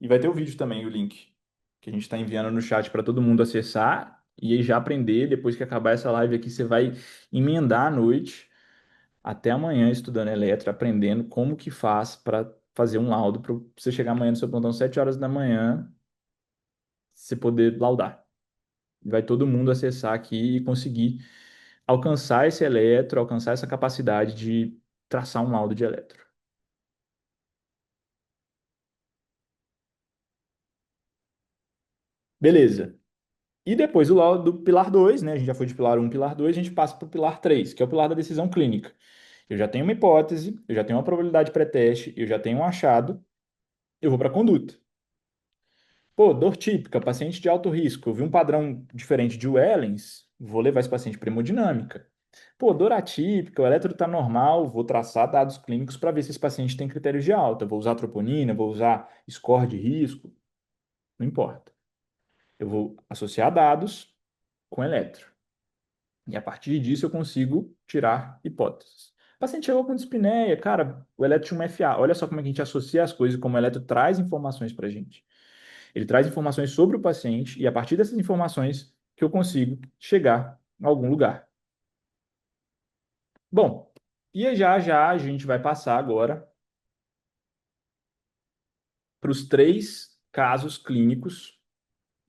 E vai ter o vídeo também, o link, que a gente está enviando no chat para todo mundo acessar e aí já aprender. Depois que acabar essa live aqui, você vai emendar à noite até amanhã estudando eletro, aprendendo como que faz para fazer um laudo para você chegar amanhã no seu plantão 7 horas da manhã, você poder laudar. Vai todo mundo acessar aqui e conseguir alcançar esse eletro, alcançar essa capacidade de traçar um laudo de eletro. Beleza. E depois do laudo do pilar 2, né? A gente já foi de pilar 1, pilar 2, a gente passa para o pilar 3, que é o pilar da decisão clínica. Eu já tenho uma hipótese, eu já tenho uma probabilidade pré-teste, eu já tenho um achado, eu vou para a conduta. Pô, dor típica, paciente de alto risco. Eu vi um padrão diferente de Wellens, vou levar esse paciente para hemodinâmica. Pô, dor atípica, o eletro está normal, vou traçar dados clínicos para ver se esse paciente tem critérios de alta. Vou usar troponina, vou usar score de risco, não importa. Eu vou associar dados com eletro. E a partir disso eu consigo tirar hipóteses. O paciente chegou com dispneia, cara, o eletro tinha um FA. Olha só como é que a gente associa as coisas, como o eletro traz informações para a gente. Ele traz informações sobre o paciente e a partir dessas informações que eu consigo chegar a algum lugar. Bom, e já já a gente vai passar agora para os 3 casos clínicos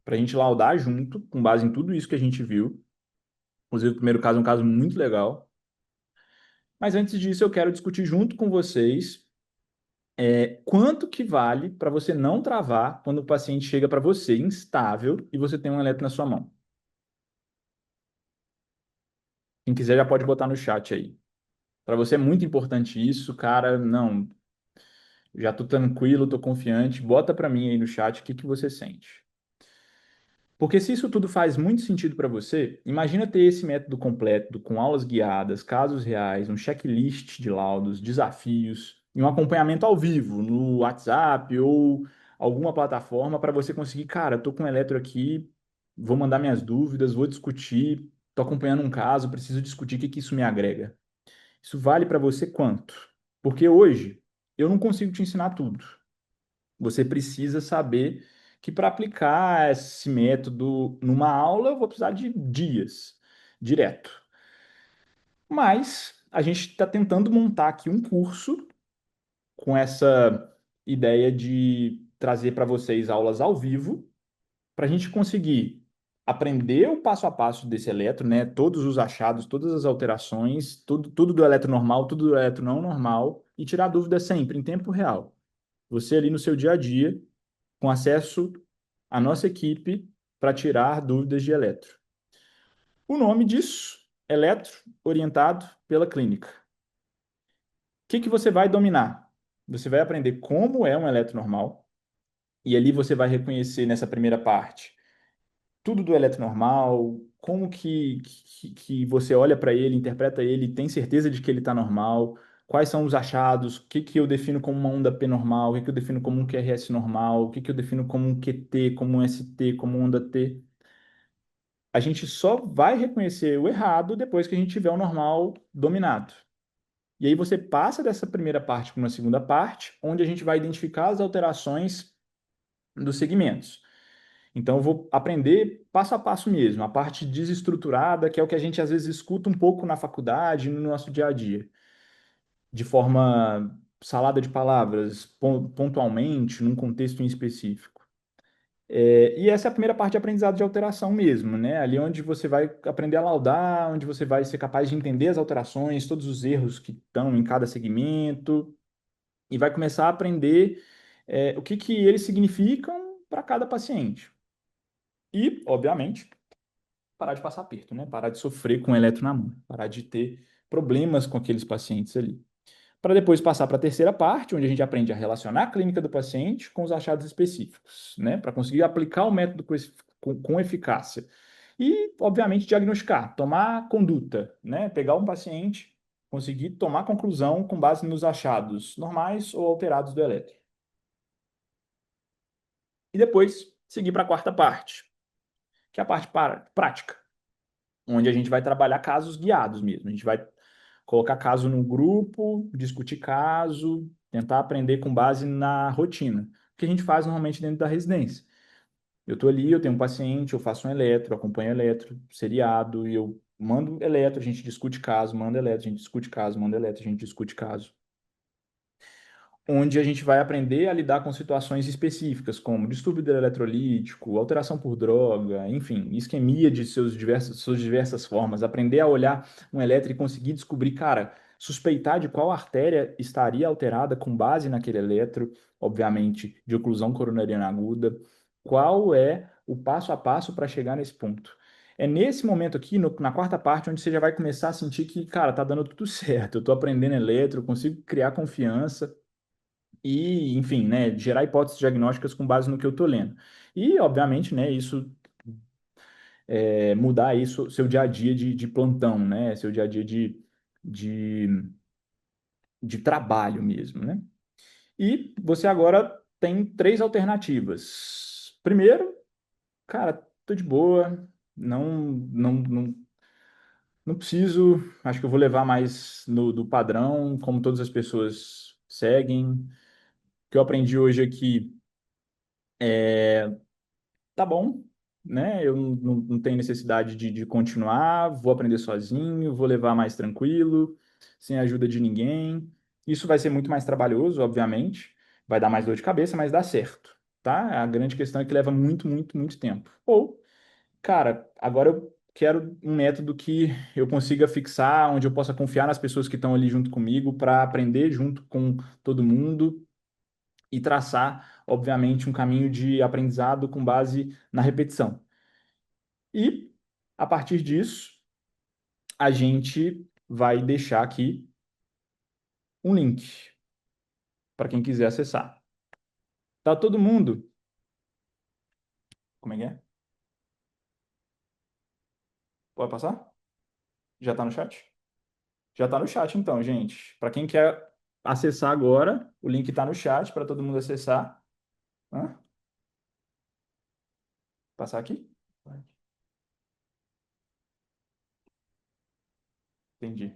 para a gente laudar junto, com base em tudo isso que a gente viu. Inclusive, o primeiro caso é um caso muito legal. Mas antes disso, eu quero discutir junto com vocês quanto que vale para você não travar quando o paciente chega para você instável e você tem um eletro na sua mão. Quem quiser já pode botar no chat aí. Para você é muito importante isso, cara. Não, já tô tranquilo, tô confiante. Bota para mim aí no chat o que que você sente. Porque se isso tudo faz muito sentido para você, imagina ter esse método completo com aulas guiadas, casos reais, um checklist de laudos, desafios e um acompanhamento ao vivo no WhatsApp ou alguma plataforma para você conseguir, cara, tô com um eletro aqui, vou mandar minhas dúvidas, vou discutir, tô acompanhando um caso, preciso discutir o que que isso me agrega. Isso vale para você quanto? Porque hoje eu não consigo te ensinar tudo. Você precisa saber que para aplicar esse método numa aula, eu vou precisar de dias, direto. Mas a gente está tentando montar aqui um curso com essa ideia de trazer para vocês aulas ao vivo, para a gente conseguir aprender o passo a passo desse eletro, né? Todos os achados, todas as alterações, tudo do eletro normal, tudo do eletro não normal, e tirar dúvidas sempre, em tempo real. Você ali no seu dia a dia, com acesso à nossa equipe para tirar dúvidas de eletro. O nome disso, eletro orientado pela clínica. O que que você vai dominar? Você vai aprender como é um eletro normal, e ali você vai reconhecer nessa primeira parte tudo do eletro normal, como que você olha para ele, interpreta ele, tem certeza de que ele está normal, quais são os achados, o que que eu defino como uma onda P normal, o que que eu defino como um QRS normal, o que que eu defino como um QT, como um ST, como onda T. A gente só vai reconhecer o errado depois que a gente tiver o normal dominado. E aí você passa dessa primeira parte para uma segunda parte, onde a gente vai identificar as alterações dos segmentos. Então, eu vou aprender passo a passo mesmo, a parte desestruturada, que é o que a gente às vezes escuta um pouco na faculdade, no nosso dia a dia, de forma salada de palavras, pontualmente, num contexto em específico. E essa é a primeira parte de aprendizado de alteração mesmo, né? Ali onde você vai aprender a laudar, onde você vai ser capaz de entender as alterações, todos os erros que estão em cada segmento, e vai começar a aprender, o que que eles significam para cada paciente. E, obviamente, parar de passar aperto, né? Parar de sofrer com eletro na mão, parar de ter problemas com aqueles pacientes ali. Para depois passar para a terceira parte, onde a gente aprende a relacionar a clínica do paciente com os achados específicos, né? Para conseguir aplicar o método com eficácia. E, obviamente, diagnosticar, tomar conduta, né? Pegar um paciente, conseguir tomar conclusão com base nos achados normais ou alterados do eletro. E depois seguir para a quarta parte, que é a parte prática, onde a gente vai trabalhar casos guiados mesmo. A gente vai colocar caso no grupo, discutir caso, tentar aprender com base na rotina. O que a gente faz normalmente dentro da residência. Eu estou ali, eu tenho um paciente, eu faço um eletro, acompanho eletro, seriado, e eu mando eletro, a gente discute caso, manda eletro, a gente discute caso, manda eletro, a gente discute caso, onde a gente vai aprender a lidar com situações específicas, como distúrbio eletrolítico, alteração por droga, enfim, isquemia de suas diversas formas, aprender a olhar um eletro e conseguir descobrir, cara, suspeitar de qual artéria estaria alterada com base naquele eletro, obviamente, de oclusão coronariana aguda, qual é o passo a passo para chegar nesse ponto. É nesse momento aqui, na quarta parte, onde você já vai começar a sentir que, cara, tá dando tudo certo, eu tô aprendendo eletro, eu consigo criar confiança, e, enfim, né, gerar hipóteses diagnósticas com base no que eu estou lendo. E, obviamente, né, isso mudar isso, seu dia a dia de plantão, né, seu dia a dia de, de trabalho mesmo, né? E você agora tem três alternativas. Primeiro, cara, tô de boa, não preciso, acho que eu vou levar mais do padrão, como todas as pessoas seguem. O que eu aprendi hoje aqui tá bom, né? Eu não tenho necessidade de continuar, vou aprender sozinho, vou levar mais tranquilo, sem a ajuda de ninguém. Isso vai ser muito mais trabalhoso, obviamente, vai dar mais dor de cabeça, mas dá certo, tá? A grande questão é que leva muito, muito, muito tempo. Ou, cara, agora eu quero um método que eu consiga fixar, onde eu possa confiar nas pessoas que estão ali junto comigo para aprender junto com todo mundo e traçar, obviamente, um caminho de aprendizado com base na repetição. E, a partir disso, a gente vai deixar aqui um link para quem quiser acessar. Tá todo mundo? Como é que é? Pode passar? Já tá no chat? Já tá no chat, então, gente. Para quem quer acessar agora, o link tá no chat para todo mundo acessar. Hã? Passar aqui? Entendi.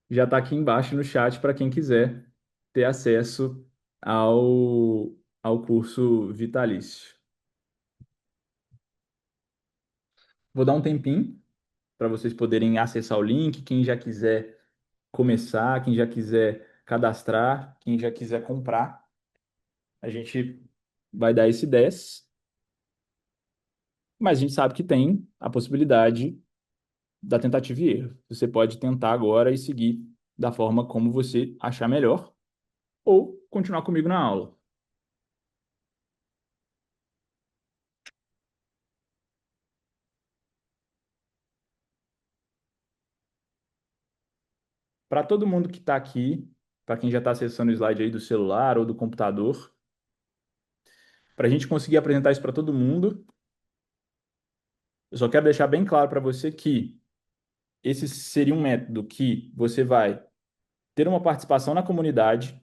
Já tá aqui embaixo no chat para quem quiser ter acesso ao curso vitalício. Vou dar um tempinho para vocês poderem acessar o link. Quem já quiser começar, quem já quiser cadastrar, quem já quiser comprar, a gente vai dar esse 10. Mas a gente sabe que tem a possibilidade da tentativa e erro. Você pode tentar agora e seguir da forma como você achar melhor, ou continuar comigo na aula. Para todo mundo que está aqui, para quem já está acessando o slide aí do celular ou do computador, para a gente conseguir apresentar isso para todo mundo, eu só quero deixar bem claro para você que esse seria um método que você vai ter uma participação na comunidade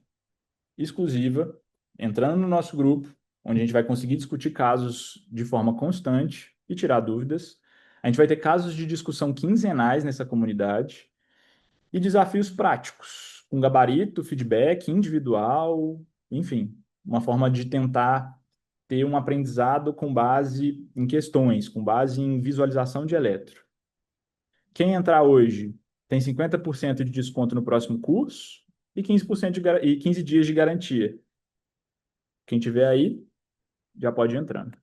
exclusiva, entrando no nosso grupo, onde a gente vai conseguir discutir casos de forma constante e tirar dúvidas. A gente vai ter casos de discussão quinzenais nessa comunidade e desafios práticos, com gabarito, feedback individual, enfim, uma forma de tentar ter um aprendizado com base em questões, com base em visualização de eletro. Quem entrar hoje tem 50% de desconto no próximo curso e 15% e 15 dias de garantia. Quem tiver aí, já pode ir entrando.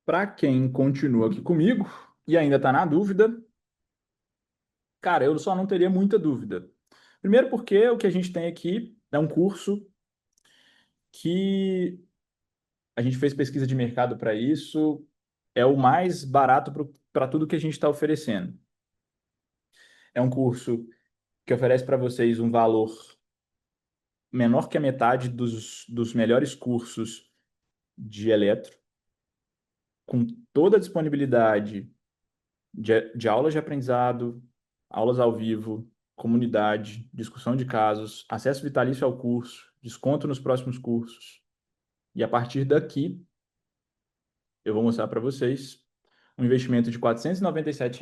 Para quem continua aqui comigo e ainda está na dúvida, cara, eu só não teria muita dúvida. Primeiro porque o que a gente tem aqui é um curso que a gente fez pesquisa de mercado para isso, é o mais barato para tudo que a gente está oferecendo. É um curso que oferece para vocês um valor menor que a metade dos melhores cursos de eletro, com toda a disponibilidade de aulas de aprendizado, aulas ao vivo, comunidade, discussão de casos, acesso vitalício ao curso, desconto nos próximos cursos. E a partir daqui, eu vou mostrar para vocês um investimento de R$ 497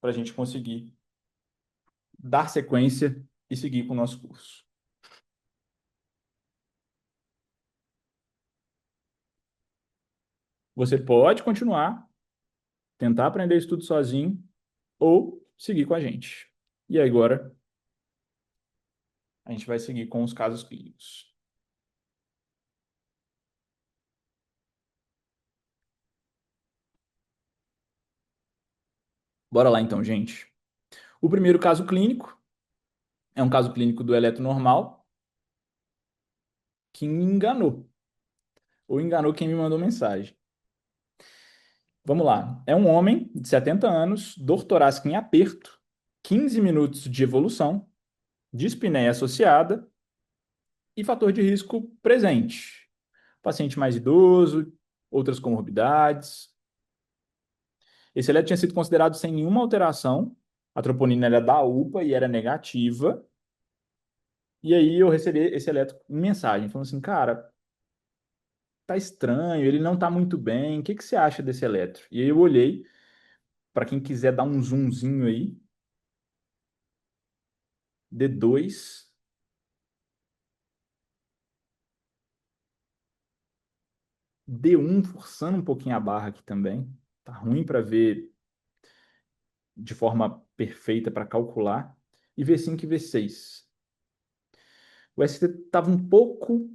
para a gente conseguir dar sequência e seguir com o nosso curso. Você pode continuar, tentar aprender isso tudo sozinho ou seguir com a gente. E agora, a gente vai seguir com os casos clínicos. Bora lá então, gente. O primeiro caso clínico é um caso clínico do eletro normal que me enganou, ou enganou quem me mandou mensagem. Vamos lá. É um homem de 70 anos, dor torácica em aperto, 15 minutos de evolução, dispneia associada e fator de risco presente. Paciente mais idoso, outras comorbidades. Esse eletro tinha sido considerado sem nenhuma alteração. A troponina era da UPA e era negativa. E aí eu recebi esse eletro em mensagem, falando assim, cara, tá estranho, ele não tá muito bem, o que que você acha desse eletro? E aí eu olhei, para quem quiser dar um zoomzinho aí, D2, D1 forçando um pouquinho a barra aqui também. Tá ruim para ver de forma perfeita para calcular. E V5 e V6. O ST estava um pouco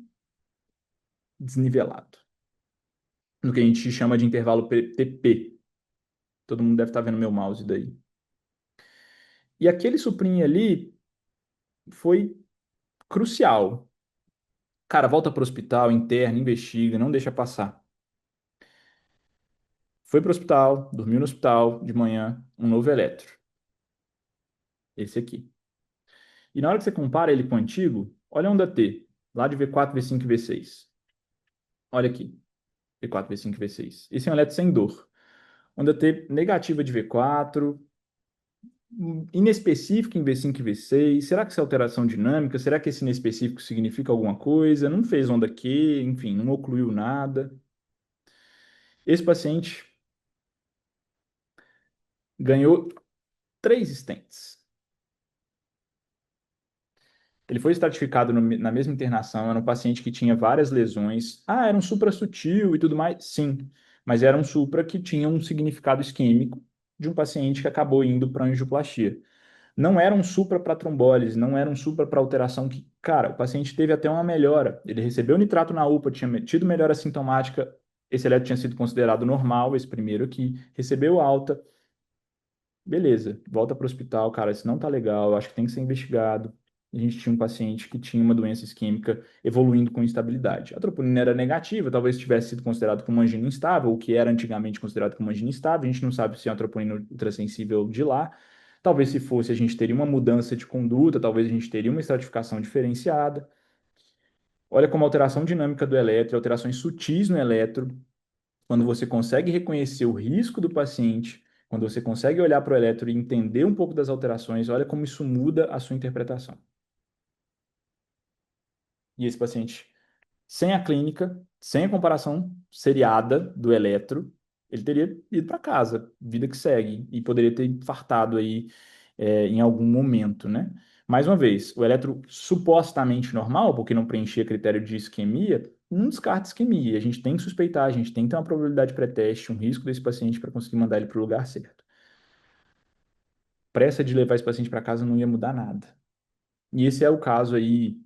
desnivelado, no que a gente chama de intervalo TP. Todo mundo deve estar vendo meu mouse daí. E aquele suprinho ali foi crucial. Cara, volta para o hospital, interna, investiga, não deixa passar. Foi para o hospital, dormiu no hospital de manhã, um novo eletro. Esse aqui. E na hora que você compara ele com o antigo, olha a onda T, lá de V4, V5 e V6. Olha aqui, V4, V5 e V6. Esse é um eletro sem dor. Onda T negativa de V4, inespecífico em V5 e V6. Será que isso é alteração dinâmica? Será que esse inespecífico significa alguma coisa? Não fez onda Q, enfim, não ocluiu nada. Esse paciente ganhou 3 stents. Ele foi estratificado na mesma internação, era um paciente que tinha várias lesões. Ah, era um suprassutil e tudo mais? Sim, mas era um supra que tinha um significado isquêmico de um paciente que acabou indo para angioplastia. Não era um supra para trombólise, não era um supra para alteração que, cara, o paciente teve até uma melhora. Ele recebeu nitrato na UPA, tinha tido melhora sintomática, esse eletro tinha sido considerado normal, esse primeiro aqui, recebeu alta, beleza, volta para o hospital, cara, isso não tá legal, eu acho que tem que ser investigado. A gente tinha um paciente que tinha uma doença isquêmica evoluindo com instabilidade. A troponina era negativa, talvez tivesse sido considerado como angina instável, o que era antigamente considerado como angina instável. A gente não sabe se é uma troponina ultrassensível de lá. Talvez se fosse, a gente teria uma mudança de conduta, talvez a gente teria uma estratificação diferenciada. Olha como a alteração dinâmica do eletro, alterações sutis no eletro, quando você consegue reconhecer o risco do paciente, Quando você consegue olhar para o elétron e entender um pouco das alterações, olha como isso muda a sua interpretação. E esse paciente, sem a clínica, sem a comparação seriada do eletro, ele teria ido para casa, vida que segue, e poderia ter infartado aí em algum momento, né? Mais uma vez, o eletro supostamente normal, porque não preenchia critério de isquemia, não descarta isquemia. A gente tem que suspeitar, a gente tem que ter uma probabilidade pré-teste, um risco desse paciente para conseguir mandar ele para o lugar certo. Pressa de levar esse paciente para casa não ia mudar nada. E esse é o caso aí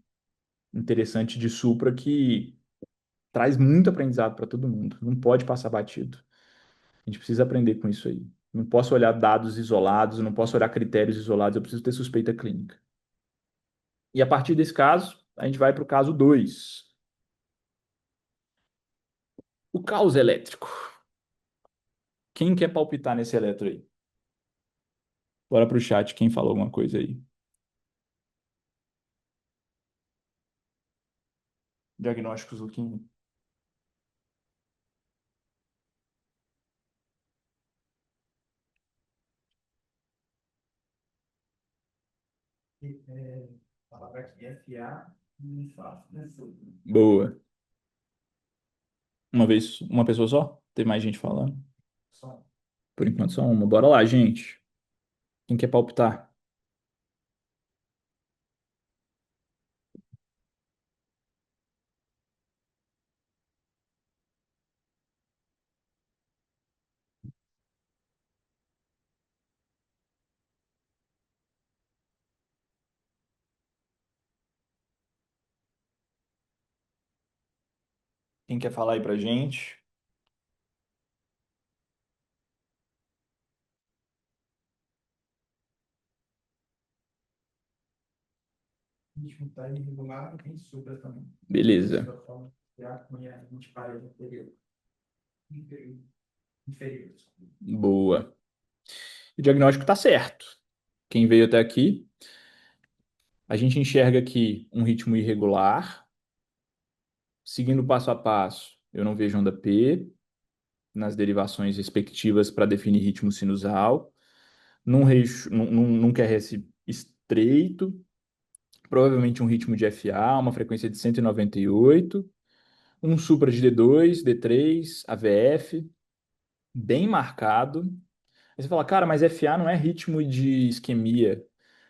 interessante de Supra que traz muito aprendizado para todo mundo. Não pode passar batido. A gente precisa aprender com isso aí. Não posso olhar dados isolados, não posso olhar critérios isolados, eu preciso ter suspeita clínica. E a partir desse caso, a gente vai para o caso 2. O caos elétrico. Quem quer palpitar nesse eletro aí? Bora pro chat, quem falou alguma coisa aí. Diagnósticos, Luquinha. Palavra aqui, FA, e faço, né? Boa. Uma vez, uma pessoa só? Tem mais gente falando? Som. Por enquanto só uma. Bora lá, gente. Quem quer palpitar? Quem quer falar aí pra gente? Ritmo tá irregular, tem supra também. Beleza. Da forma que a cunha 20 parede inferior. Inferior. Inferior. Boa. O diagnóstico tá certo. Quem veio até aqui, a gente enxerga aqui um ritmo irregular. Seguindo passo a passo, eu não vejo onda P nas derivações respectivas para definir ritmo sinusal. Num QRS estreito, provavelmente um ritmo de FA, uma frequência de 198, um supra de D2, D3, AVF, bem marcado. Aí você fala, cara, mas FA não é ritmo de isquemia.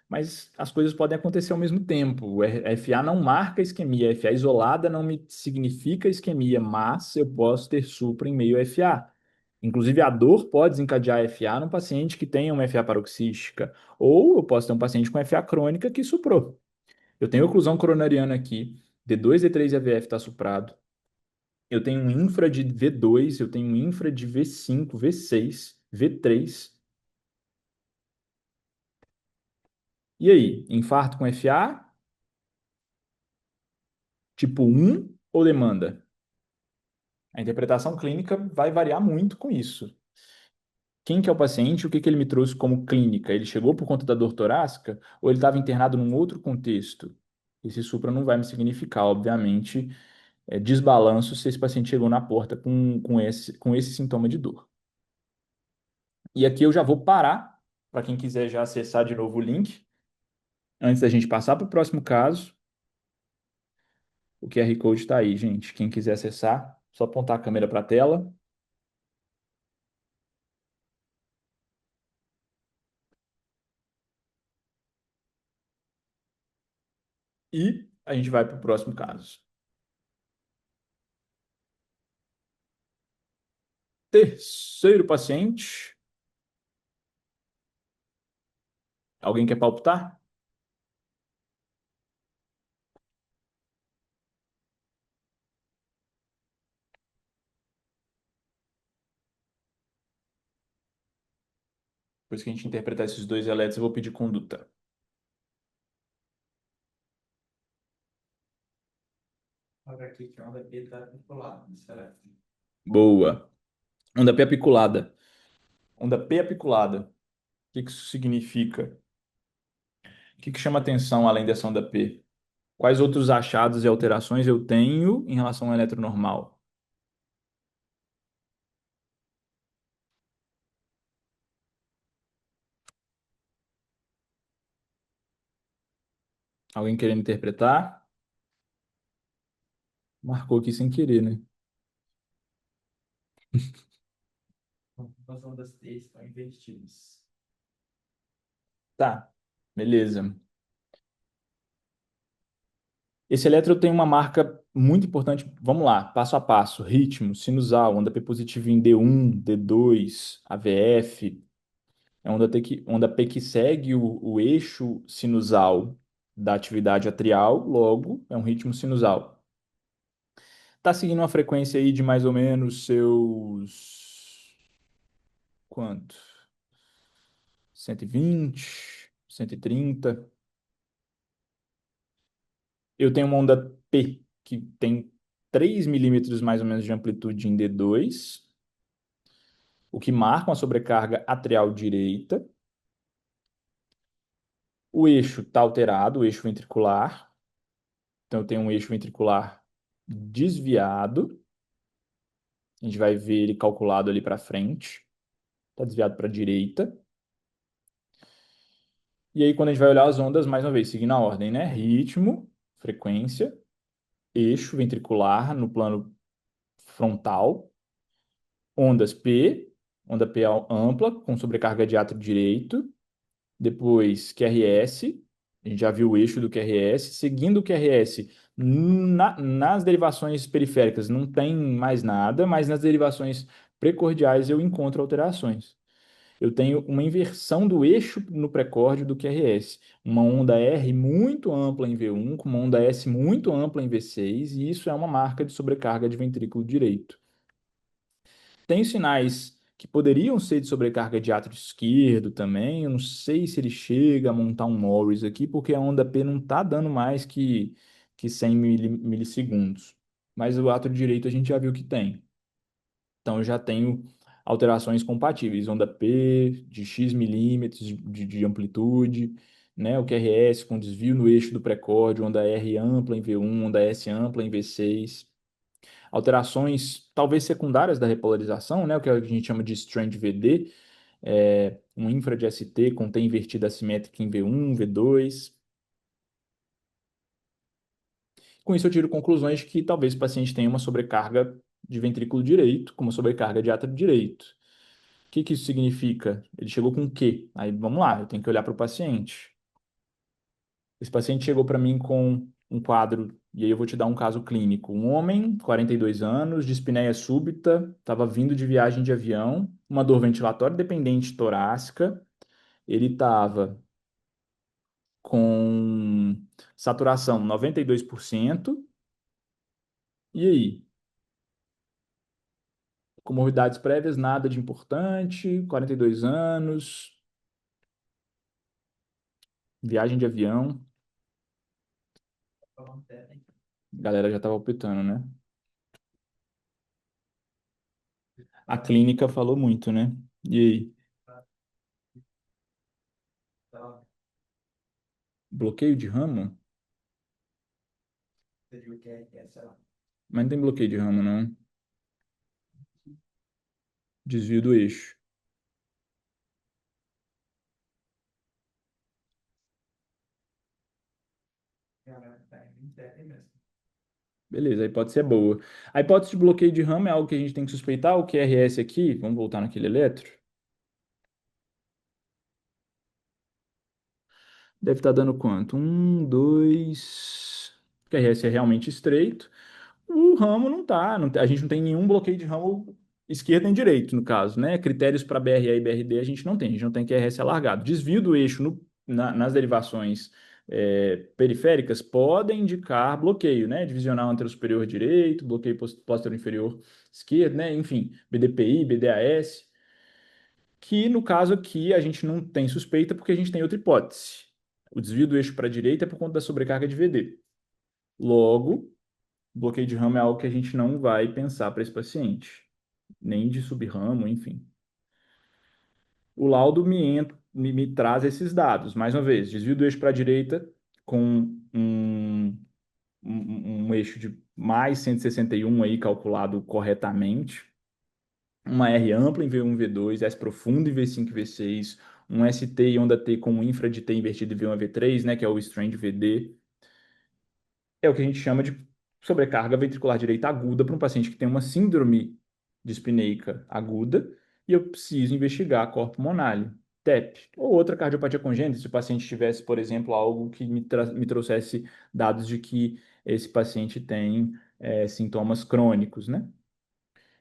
Mas as coisas podem acontecer ao mesmo tempo. A FA não marca isquemia, a FA isolada não me significa isquemia, mas eu posso ter supra em meio a FA. Inclusive, a dor pode desencadear a FA num paciente que tenha uma FA paroxística, ou eu posso ter um paciente com FA crônica que suprou. Eu tenho oclusão coronariana aqui, D2, D3 e AVF está suprado. Eu tenho um infra de V2, eu tenho um infra de V5, V6, V3. E aí, infarto com FA, tipo 1 ou demanda? A interpretação clínica vai variar muito com isso. Quem que é o paciente? O que que ele me trouxe como clínica? Ele chegou por conta da dor torácica ou ele estava internado num outro contexto? Esse supra não vai me significar, obviamente, desbalanço se esse paciente chegou na porta com esse sintoma de dor. E aqui eu já vou parar, para quem quiser já acessar de novo o link, antes da gente passar para o próximo caso. O QR Code está aí, gente. Quem quiser acessar, só apontar a câmera para a tela e a gente vai para o próximo caso. Terceiro paciente. Alguém quer palpitar? Depois que a gente interpretar esses dois elétrons, eu vou pedir conduta. Olha aqui que a onda P está vinculada. Será? Boa. Onda P apiculada. Onda P apiculada. O que que isso significa? O que que chama atenção além dessa onda P? Quais outros achados e alterações eu tenho em relação ao eletronormal? Alguém querendo interpretar? Marcou aqui sem querer, né? As ondas T estão invertidas. Tá, beleza. Esse elétron tem uma marca muito importante. Vamos lá, passo a passo. Ritmo, sinusal, onda P positiva em D1, D2, AVF. É onda P que segue o eixo sinusal da atividade atrial, logo é um ritmo sinusal. Tá seguindo uma frequência aí de mais ou menos seus... Quanto? 120, 130. Eu tenho uma onda P que tem 3 milímetros mais ou menos de amplitude em D2, o que marca uma sobrecarga atrial direita. O eixo está alterado, o eixo ventricular. Então, eu tenho um eixo ventricular desviado. A gente vai ver ele calculado ali para frente. Está desviado para a direita. E aí, quando a gente vai olhar as ondas, mais uma vez, seguindo a ordem, né? Ritmo, frequência, eixo ventricular no plano frontal, ondas P, onda P ampla, com sobrecarga de átrio direito, depois QRS, a gente já viu o eixo do QRS, seguindo o QRS, nas derivações periféricas não tem mais nada, mas nas derivações precordiais eu encontro alterações. Eu tenho uma inversão do eixo no precórdio do QRS, uma onda R muito ampla em V1, com uma onda S muito ampla em V6, e isso é uma marca de sobrecarga de ventrículo direito. Tem sinais que poderiam ser de sobrecarga de átrio esquerdo também. Eu não sei se ele chega a montar um Morris aqui, porque a onda P não está dando mais que 100 milissegundos. Mas o átrio direito a gente já viu que tem. Então eu já tenho alterações compatíveis. Onda P de X milímetros de amplitude, né? O QRS com desvio no eixo do precórdio, onda R ampla em V1, onda S ampla em V6. Alterações talvez secundárias da repolarização, né, o que a gente chama de strand VD, um infra de ST contém invertida assimétrica em V1, V2. Com isso, eu tiro conclusões de que talvez o paciente tenha uma sobrecarga de ventrículo direito, com uma sobrecarga de átrio direito. O que que isso significa? Ele chegou com o quê? Aí vamos lá, eu tenho que olhar para o paciente. Esse paciente chegou para mim com um quadro, e aí eu vou te dar um caso clínico. Um homem, 42 anos, dispneia súbita, estava vindo de viagem de avião, uma dor ventilatória dependente torácica. Ele estava com saturação 92%. E aí? Comorbidades prévias, nada de importante, 42 anos, viagem de avião. A galera já estava optando, né? A clínica falou muito, né? E aí? Bloqueio de ramo? Mas não tem bloqueio de ramo, não. Desvio do eixo. Beleza, a hipótese é boa. A hipótese de bloqueio de ramo é algo que a gente tem que suspeitar. O QRS aqui, vamos voltar naquele eletro. Deve estar dando quanto? Um, dois. O QRS é realmente estreito. O ramo não tá. A gente não tem nenhum bloqueio de ramo esquerdo nem direito, no caso, né? Critérios para BRA e BRD a gente não tem. A gente não tem QRS alargado. Desvio do eixo nas derivações periféricas podem indicar bloqueio, né? Divisional anterior superior direito, bloqueio posterior inferior esquerdo, né? Enfim, BDPI, BDAS, que no caso aqui a gente não tem suspeita porque a gente tem outra hipótese. O desvio do eixo para a direita é por conta da sobrecarga de VD. Logo, bloqueio de ramo é algo que a gente não vai pensar para esse paciente, nem de subramo, enfim. O laudo me traz esses dados. Mais uma vez, desvio do eixo para a direita com um eixo de mais 161 aí calculado corretamente, uma R ampla em V1 e V2, S profundo em V5 e V6, um ST e onda T com um infra de T invertido em V1 e V3, né, que é o strand VD. é o que a gente chama de sobrecarga ventricular direita aguda para um paciente que tem uma síndrome dispneica aguda e eu preciso investigar a corpo monale, TEP, ou outra cardiopatia congênita, se o paciente tivesse, por exemplo, algo que me trouxesse dados de que esse paciente tem sintomas crônicos, né?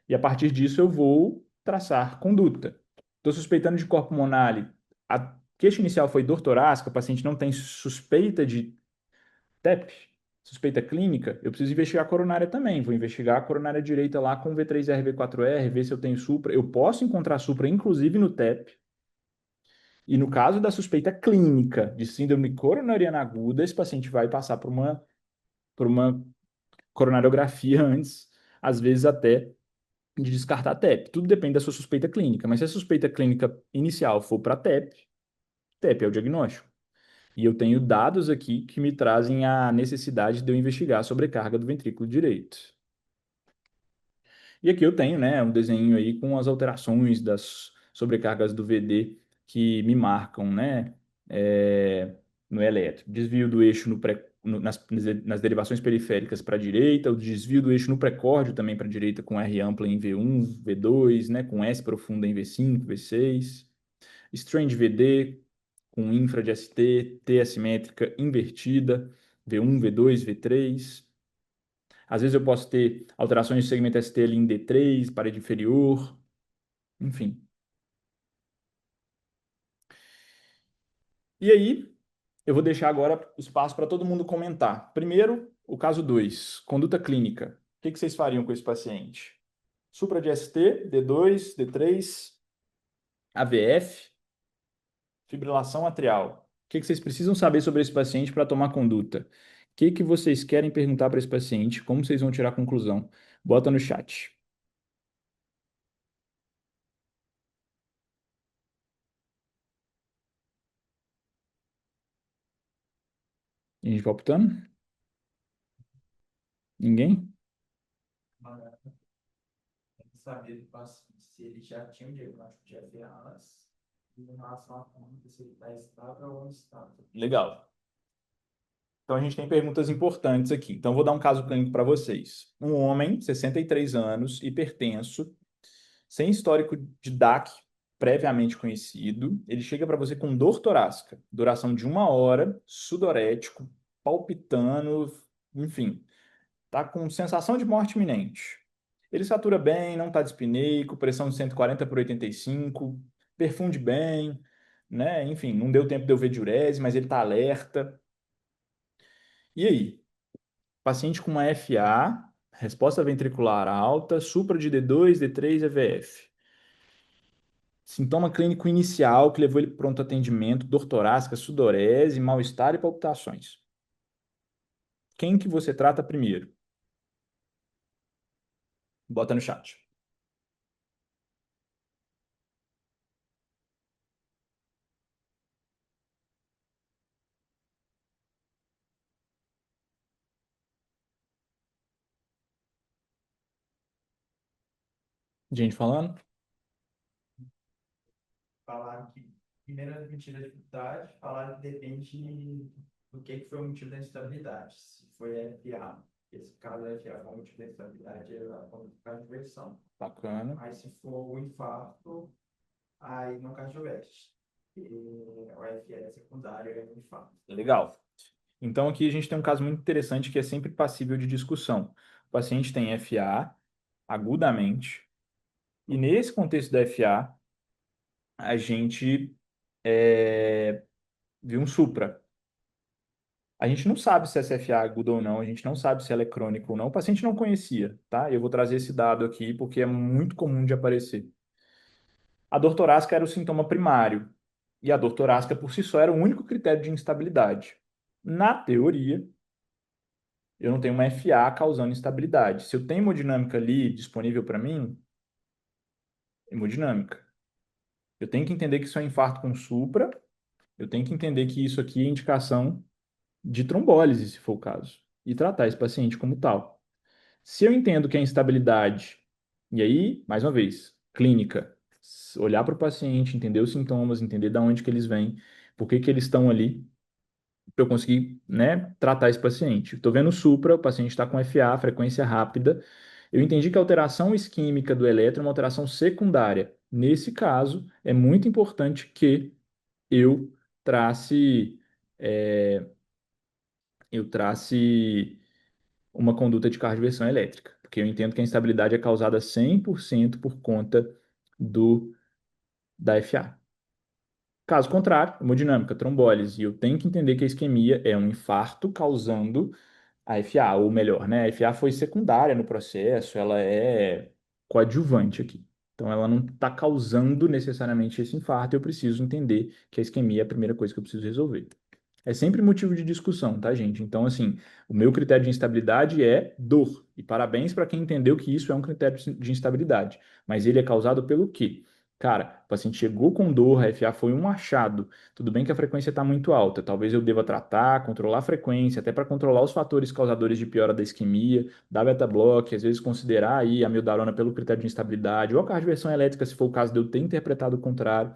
E a partir disso eu vou traçar conduta. Estou suspeitando de corpo monale. A queixa inicial foi dor torácica, o paciente não tem suspeita de TEP, suspeita clínica, eu preciso investigar a coronária também. Vou investigar a coronária direita lá com V3R, V4R, ver se eu tenho supra. Eu posso encontrar supra, inclusive no TEP. E no caso da suspeita clínica de síndrome coronariana aguda, esse paciente vai passar por uma coronariografia antes, às vezes até de descartar a TEP. Tudo depende da sua suspeita clínica. Mas se a suspeita clínica inicial for para TEP, TEP é o diagnóstico. E eu tenho dados aqui que me trazem a necessidade de eu investigar a sobrecarga do ventrículo direito. E aqui eu tenho, né, um desenho aí com as alterações das sobrecargas do VD que me marcam, né, é, no elétrico. Desvio do eixo nas derivações periféricas para a direita, o desvio do eixo no precórdio também para a direita com R ampla em V1, V2, né, com S profunda em V5, V6. Strain de VD com infra de ST, T assimétrica invertida, V1, V2, V3. Às vezes eu posso ter alterações de segmento ST ali em D3, parede inferior, enfim. E aí, eu vou deixar agora espaço para todo mundo comentar. Primeiro, o caso 2, conduta clínica. O que vocês fariam com esse paciente? Supra de ST, D2, D3, AVF, fibrilação atrial. O que vocês precisam saber sobre esse paciente para tomar conduta? O que vocês querem perguntar para esse paciente? Como vocês vão tirar a conclusão? Bota no chat. A gente vai optando? Ninguém? Mas tem que saber do paciente se ele já tinha um diagnóstico de FA antes, e em relação à conta, se ele está estável ou instável. Legal. Então a gente tem perguntas importantes aqui. Então vou dar um caso clínico para vocês. Um homem, 63 anos, hipertenso, sem histórico de DAC previamente conhecido. Ele chega para você com dor torácica, duração de 1 hora, sudorético, palpitando, enfim, tá com sensação de morte iminente. Ele satura bem, não está dispneico, pressão de 140 por 85, perfunde bem, né? Enfim, não deu tempo de eu ver diurese, mas ele está alerta. E aí? Paciente com uma FA, resposta ventricular alta, supra de D2, D3, EVF. Sintoma clínico inicial que levou ele para pronto atendimento, dor torácica, sudorese, mal-estar e palpitações. Quem que você trata primeiro? Bota no chat. Gente falando? Falaram que, primeiro, mentira da dificuldade, falaram que depende do que foi o motivo da instabilidade. Se foi FA, esse caso da FA foi o motivo da instabilidade, é a cardioversão. Bacana. Mas se for o infarto, aí não cardioveste. E o FA é secundário, é um infarto. Legal. Então aqui a gente tem um caso muito interessante que é sempre passível de discussão. O paciente tem FA agudamente, e nesse contexto da FA, a gente viu um supra. A gente não sabe se essa FA é aguda ou não, a gente não sabe se ela é crônica ou não. O paciente não conhecia, tá? Eu vou trazer esse dado aqui porque é muito comum de aparecer. A dor torácica era o sintoma primário, e a dor torácica por si só era o único critério de instabilidade. Na teoria, eu não tenho uma FA causando instabilidade. Se eu tenho hemodinâmica ali disponível para mim, hemodinâmica. Eu tenho que entender que isso é um infarto com supra, eu tenho que entender que isso aqui é indicação de trombólise, se for o caso, e tratar esse paciente como tal. Se eu entendo que é instabilidade, e aí, mais uma vez, clínica, olhar para o paciente, entender os sintomas, entender de onde que eles vêm, por que que eles estão ali, para eu conseguir, né, tratar esse paciente. Estou vendo supra, o paciente está com FA, frequência rápida. Eu entendi que a alteração isquímica do eletro é uma alteração secundária. Nesse caso, é muito importante que eu trace, é, eu trace uma conduta de cardioversão elétrica, porque eu entendo que a instabilidade é causada 100% por conta da FA. Caso contrário, hemodinâmica, trombólise, e eu tenho que entender que a isquemia é um infarto causando a FA, ou melhor, né? A FA foi secundária no processo, ela é coadjuvante aqui. Então, ela não está causando necessariamente esse infarto, eu preciso entender que a isquemia é a primeira coisa que eu preciso resolver. É sempre motivo de discussão, tá, gente? Então, assim, o meu critério de instabilidade é dor. E parabéns para quem entendeu que isso é um critério de instabilidade. Mas ele é causado pelo quê? Cara, o paciente chegou com dor, a FA foi um achado. Tudo bem que a frequência está muito alta. Talvez eu deva tratar, controlar a frequência, até para controlar os fatores causadores de piora da isquemia, dar beta-bloque, às vezes considerar aí a amiodarona pelo critério de instabilidade, ou a cardioversão elétrica, se for o caso de eu ter interpretado o contrário.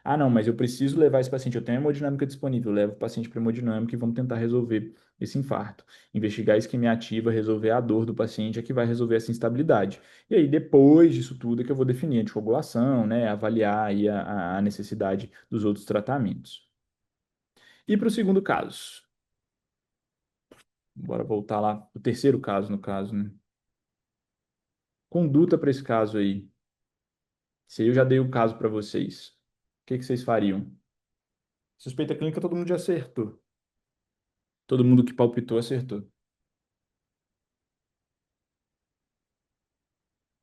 Ah, não, mas eu preciso levar esse paciente, eu tenho hemodinâmica disponível, levo o paciente para hemodinâmica e vamos tentar resolver esse infarto. Investigar a isquemia ativa, resolver a dor do paciente é que vai resolver essa instabilidade. E aí, depois disso tudo, é que eu vou definir a anticoagulação, né, avaliar aí a necessidade dos outros tratamentos. E para o segundo caso? Bora voltar lá, o terceiro caso, no caso, né? Conduta para esse caso aí. Se eu já dei o caso para vocês, o que que vocês fariam? Suspeita clínica, todo mundo já acertou. Todo mundo que palpitou acertou.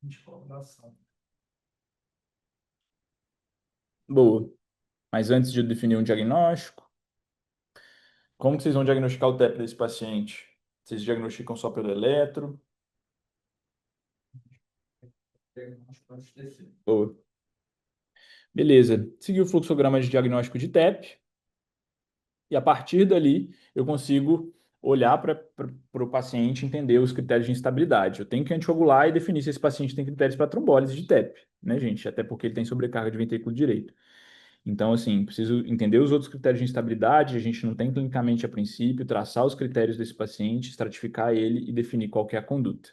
Anticoagulação. Boa. Mas antes de eu definir um diagnóstico, como que vocês vão diagnosticar o TEP desse paciente? Vocês diagnosticam só pelo eletro? Diagnóstico anestesivo. Boa. Beleza. Segui o fluxograma de diagnóstico de TEP e a partir dali eu consigo olhar para o paciente e entender os critérios de instabilidade. Eu tenho que anticoagular e definir se esse paciente tem critérios para trombólise de TEP, né, gente? Até porque ele tem sobrecarga de ventrículo direito. Então, assim, preciso entender os outros critérios de instabilidade, a gente não tem clinicamente a princípio, traçar os critérios desse paciente, estratificar ele e definir qual que é a conduta.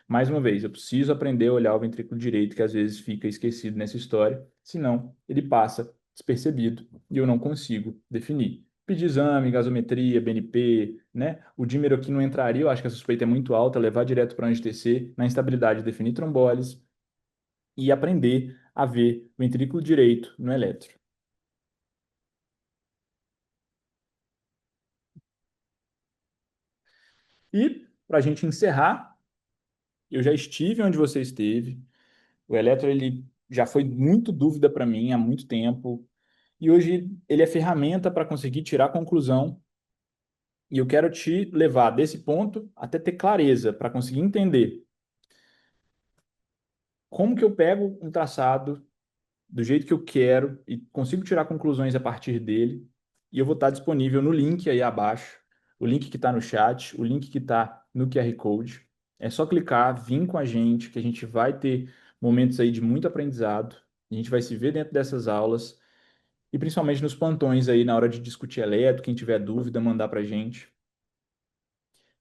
Mais uma vez, eu preciso aprender a olhar o ventrículo direito, que às vezes fica esquecido nessa história, senão ele passa despercebido e eu não consigo definir. Pedir exame, gasometria, BNP, né? O dímero aqui não entraria, eu acho que a suspeita é muito alta, levar direto para a TC, na instabilidade definir trombólise e aprender a ver o ventrículo direito no eletro. E, para a gente encerrar, eu já estive onde você esteve. O eletro ele já foi muito dúvida para mim há muito tempo. E hoje ele é ferramenta para conseguir tirar conclusão. E eu quero te levar desse ponto até ter clareza, para conseguir entender como que eu pego um traçado do jeito que eu quero e consigo tirar conclusões a partir dele. E eu vou estar disponível no link aí abaixo, o link que está no chat, o link que está no QR Code. É só clicar, vir com a gente, que a gente vai ter momentos aí de muito aprendizado. A gente vai se ver dentro dessas aulas e principalmente nos plantões aí na hora de discutir eletro, quem tiver dúvida, mandar para a gente.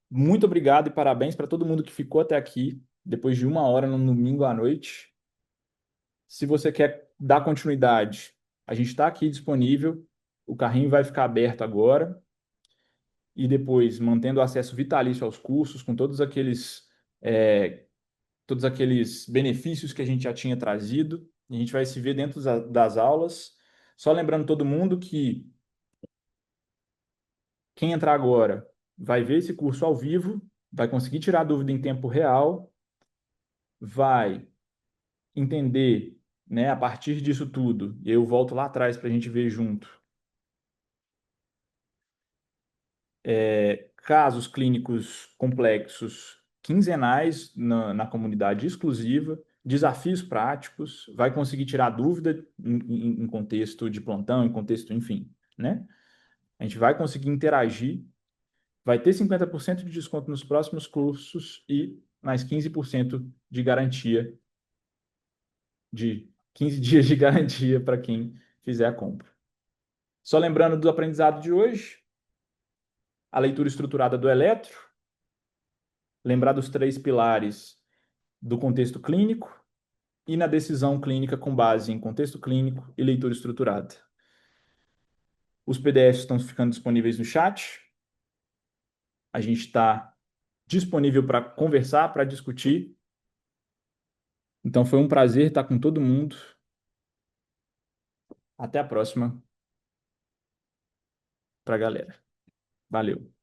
Muito obrigado e parabéns para todo mundo que ficou até aqui, depois de 1 hora no domingo à noite. Se você quer dar continuidade, a gente está aqui disponível. O carrinho vai ficar aberto agora e depois mantendo acesso vitalício aos cursos, com é, todos aqueles benefícios que a gente já tinha trazido. A gente vai se ver dentro das aulas. Só lembrando todo mundo que quem entrar agora vai ver esse curso ao vivo, vai conseguir tirar dúvida em tempo real, vai entender, né, a partir disso tudo. Eu volto lá atrás para a gente ver junto casos clínicos complexos quinzenais na comunidade exclusiva, desafios práticos, vai conseguir tirar dúvida em contexto de plantão, em contexto, enfim, né? A gente vai conseguir interagir, vai ter 50% de desconto nos próximos cursos e mais 15% de garantia, de 15 dias de garantia para quem fizer a compra. Só lembrando do aprendizado de hoje, a leitura estruturada do eletro, lembrar dos três pilares do contexto clínico e na decisão clínica com base em contexto clínico e leitura estruturada. Os PDFs estão ficando disponíveis no chat. A gente está disponível para conversar, para discutir. Então foi um prazer estar com todo mundo. Até a próxima para a galera. Valeu.